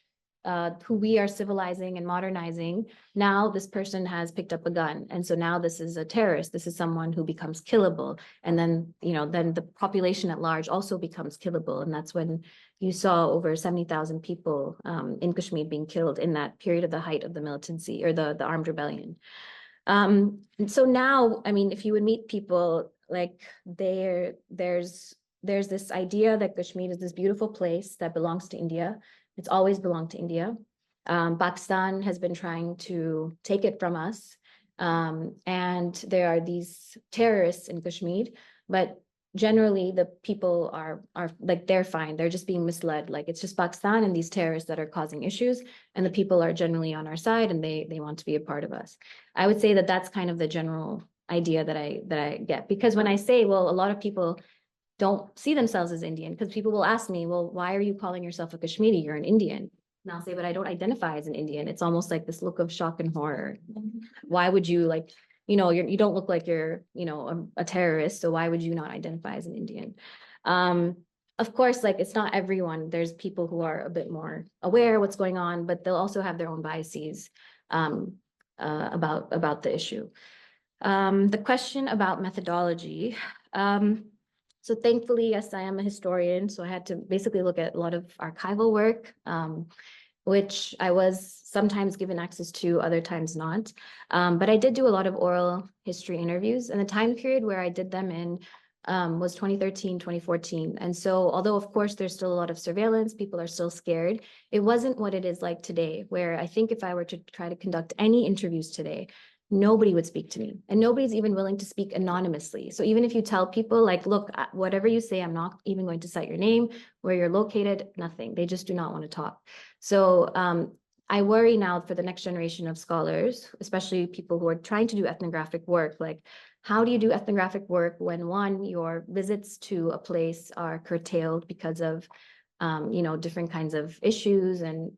who we are civilizing and modernizing, now this person has picked up a gun. And so now this is a terrorist. This is someone who becomes killable. And then, then the population at large also becomes killable. And that's when you saw over 70,000 people in Kashmir being killed in that period of the height of the militancy, or the armed rebellion. And so now, I mean, if you would meet people, like there's this idea that Kashmir is this beautiful place that belongs to India. It's always belonged to India. Pakistan has been trying to take it from us. And there are these terrorists in Kashmir, but generally the people are like, they're fine. They're just being misled. Like it's just Pakistan and these terrorists that are causing issues, and the people are generally on our side and they want to be a part of us. I would say that that's kind of the general idea that I get, because when I say, well, a lot of people don't see themselves as Indian, because people will ask me, well, why are you calling yourself a Kashmiri? You're an Indian. And I'll say, but I don't identify as an Indian. It's almost like this look of shock and horror. Why would you you don't look like you're, a terrorist, so why would you not identify as an Indian? Of course, like it's not everyone. There's people who are a bit more aware of what's going on, but they'll also have their own biases about the issue. The question about methodology. So thankfully, yes, I am a historian, so I had to basically look at a lot of archival work, which I was sometimes given access to, other times not. But I did do a lot of oral history interviews, and the time period where I did them in was 2013, 2014. And so although of course there's still a lot of surveillance, people are still scared, it wasn't what it is like today, where I think if I were to try to conduct any interviews today, nobody would speak to me, and nobody's even willing to speak anonymously. So even if you tell people like, look, whatever you say, I'm not even going to cite your name, where you're located, nothing. They just do not want to talk. So I worry now for the next generation of scholars, especially people who are trying to do ethnographic work, like how do you do ethnographic work when one, your visits to a place are curtailed because of different kinds of issues, and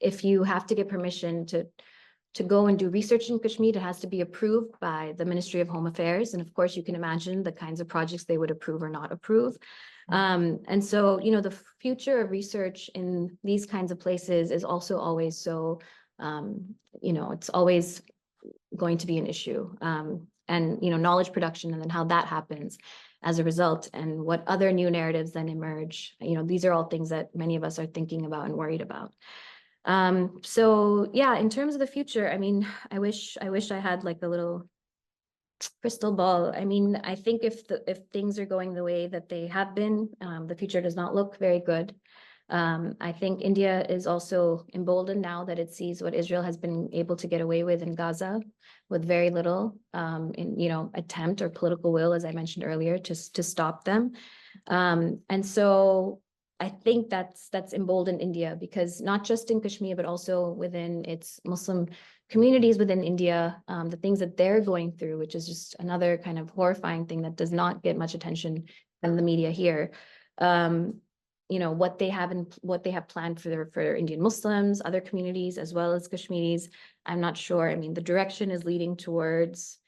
if you have to get permission to go and do research in Kashmir, it has to be approved by the Ministry of Home Affairs. And of course, you can imagine the kinds of projects they would approve or not approve. And so, the future of research in these kinds of places is also always so, it's always going to be an issue. And, knowledge production and then how that happens as a result, and what other new narratives then emerge. These are all things that many of us are thinking about and worried about. So yeah, in terms of the future, I mean, I wish I had like a little crystal ball. I mean, I think if things are going the way that they have been, the future does not look very good. I think India is also emboldened now that it sees what Israel has been able to get away with in Gaza, with very little attempt or political will, as I mentioned earlier, to stop them. And so I think that's emboldened India, because not just in Kashmir, but also within its Muslim communities within India, the things that they're going through, which is just another kind of horrifying thing that does not get much attention from the media here. What they have planned for Indian Muslims, other communities, as well as Kashmiris, I'm not sure. I mean, the direction is leading towards,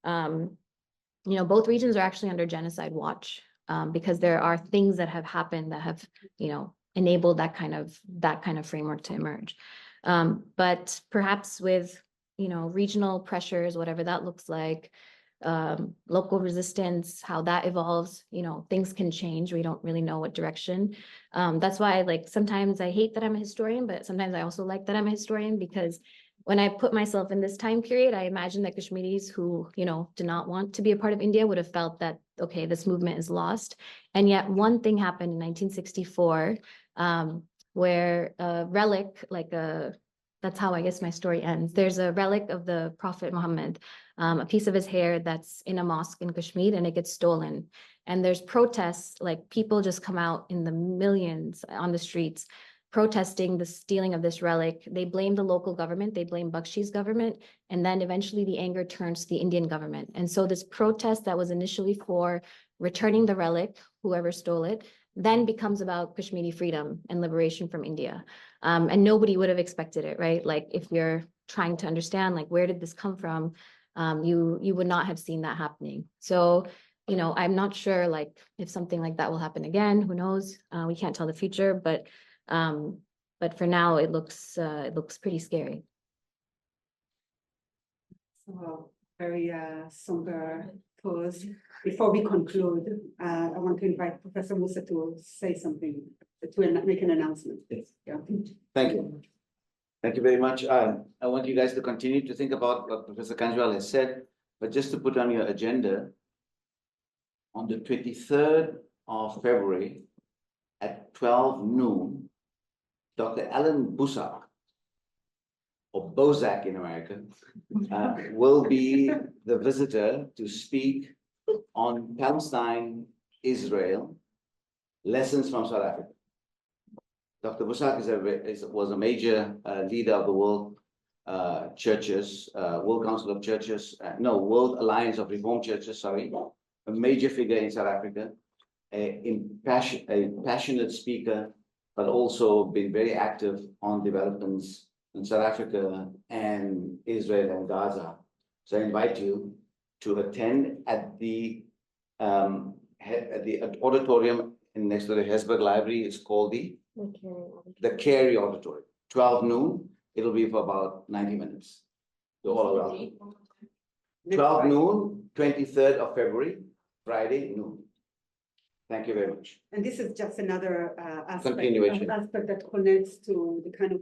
both regions are actually under genocide watch. Because there are things that have happened that have, enabled that kind of framework to emerge. But perhaps with, regional pressures, whatever that looks like, local resistance, how that evolves, things can change. We don't really know what direction. That's why, sometimes I hate that I'm a historian, but sometimes I also like that I'm a historian, because when I put myself in this time period, I imagine that Kashmiris who, do not want to be a part of India would have felt that, okay, this movement is lost. And yet one thing happened in 1964, where a relic, that's how I guess my story ends. There's a relic of the Prophet Muhammad, a piece of his hair that's in a mosque in Kashmir, and it gets stolen. And there's protests, like people just come out in the millions on the streets protesting the stealing of this relic. They blame the local government, they blame Bakshi's government, and then eventually the anger turns to the Indian government. And so this protest that was initially for returning the relic, whoever stole it, then becomes about Kashmiri freedom and liberation from India. And nobody would have expected it, right? Like if you're trying to understand, like, where did this come from? You would not have seen that happening. So, I'm not sure, like, if something like that will happen again, who knows? We can't tell the future, but for now it looks pretty scary. So very somber pause. Before we conclude, I want to invite Professor Musa to say something, to make an announcement. Yes. Yeah. Thank you. Thank you very much. I want you guys to continue to think about what Professor Kanjwal has said, but just to put on your agenda, on the 23rd of February at 12 noon, Dr. Alan Busak, or Bozak in America, will be the visitor to speak on Palestine, Israel, lessons from South Africa. Dr. Busak was a major leader of the World Churches, World Council of Churches, World Alliance of Reformed Churches, sorry, a major figure in South Africa, a passionate speaker, but also been very active on developments in South Africa and Israel and Gaza. So I invite you to attend at the auditorium next to the Hesburgh Library. It's called the Carey Auditorium, 12 noon. It'll be for about 90 minutes. So all around. 12 noon, 23rd of February, Friday noon. Thank you very much. And this is just another Continuation. aspect that connects to the kind of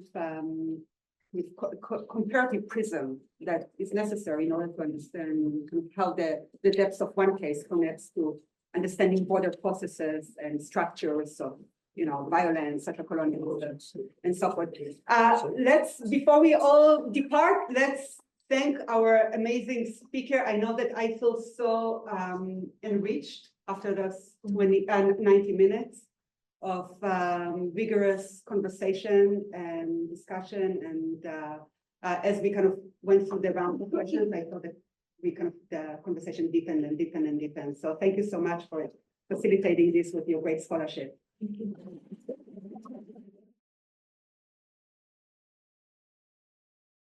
comparative prism that is necessary in order to understand kind of how the depths of one case connects to understanding border processes and structures of, violence, social colonialism, and so forth. Before we all depart, let's thank our amazing speaker. I know that I feel so enriched after those 90 minutes of vigorous conversation and discussion. And as we kind of went through the round of questions, I thought that the conversation deepened and deepened and deepened. So thank you so much for facilitating this with your great scholarship. Thank you.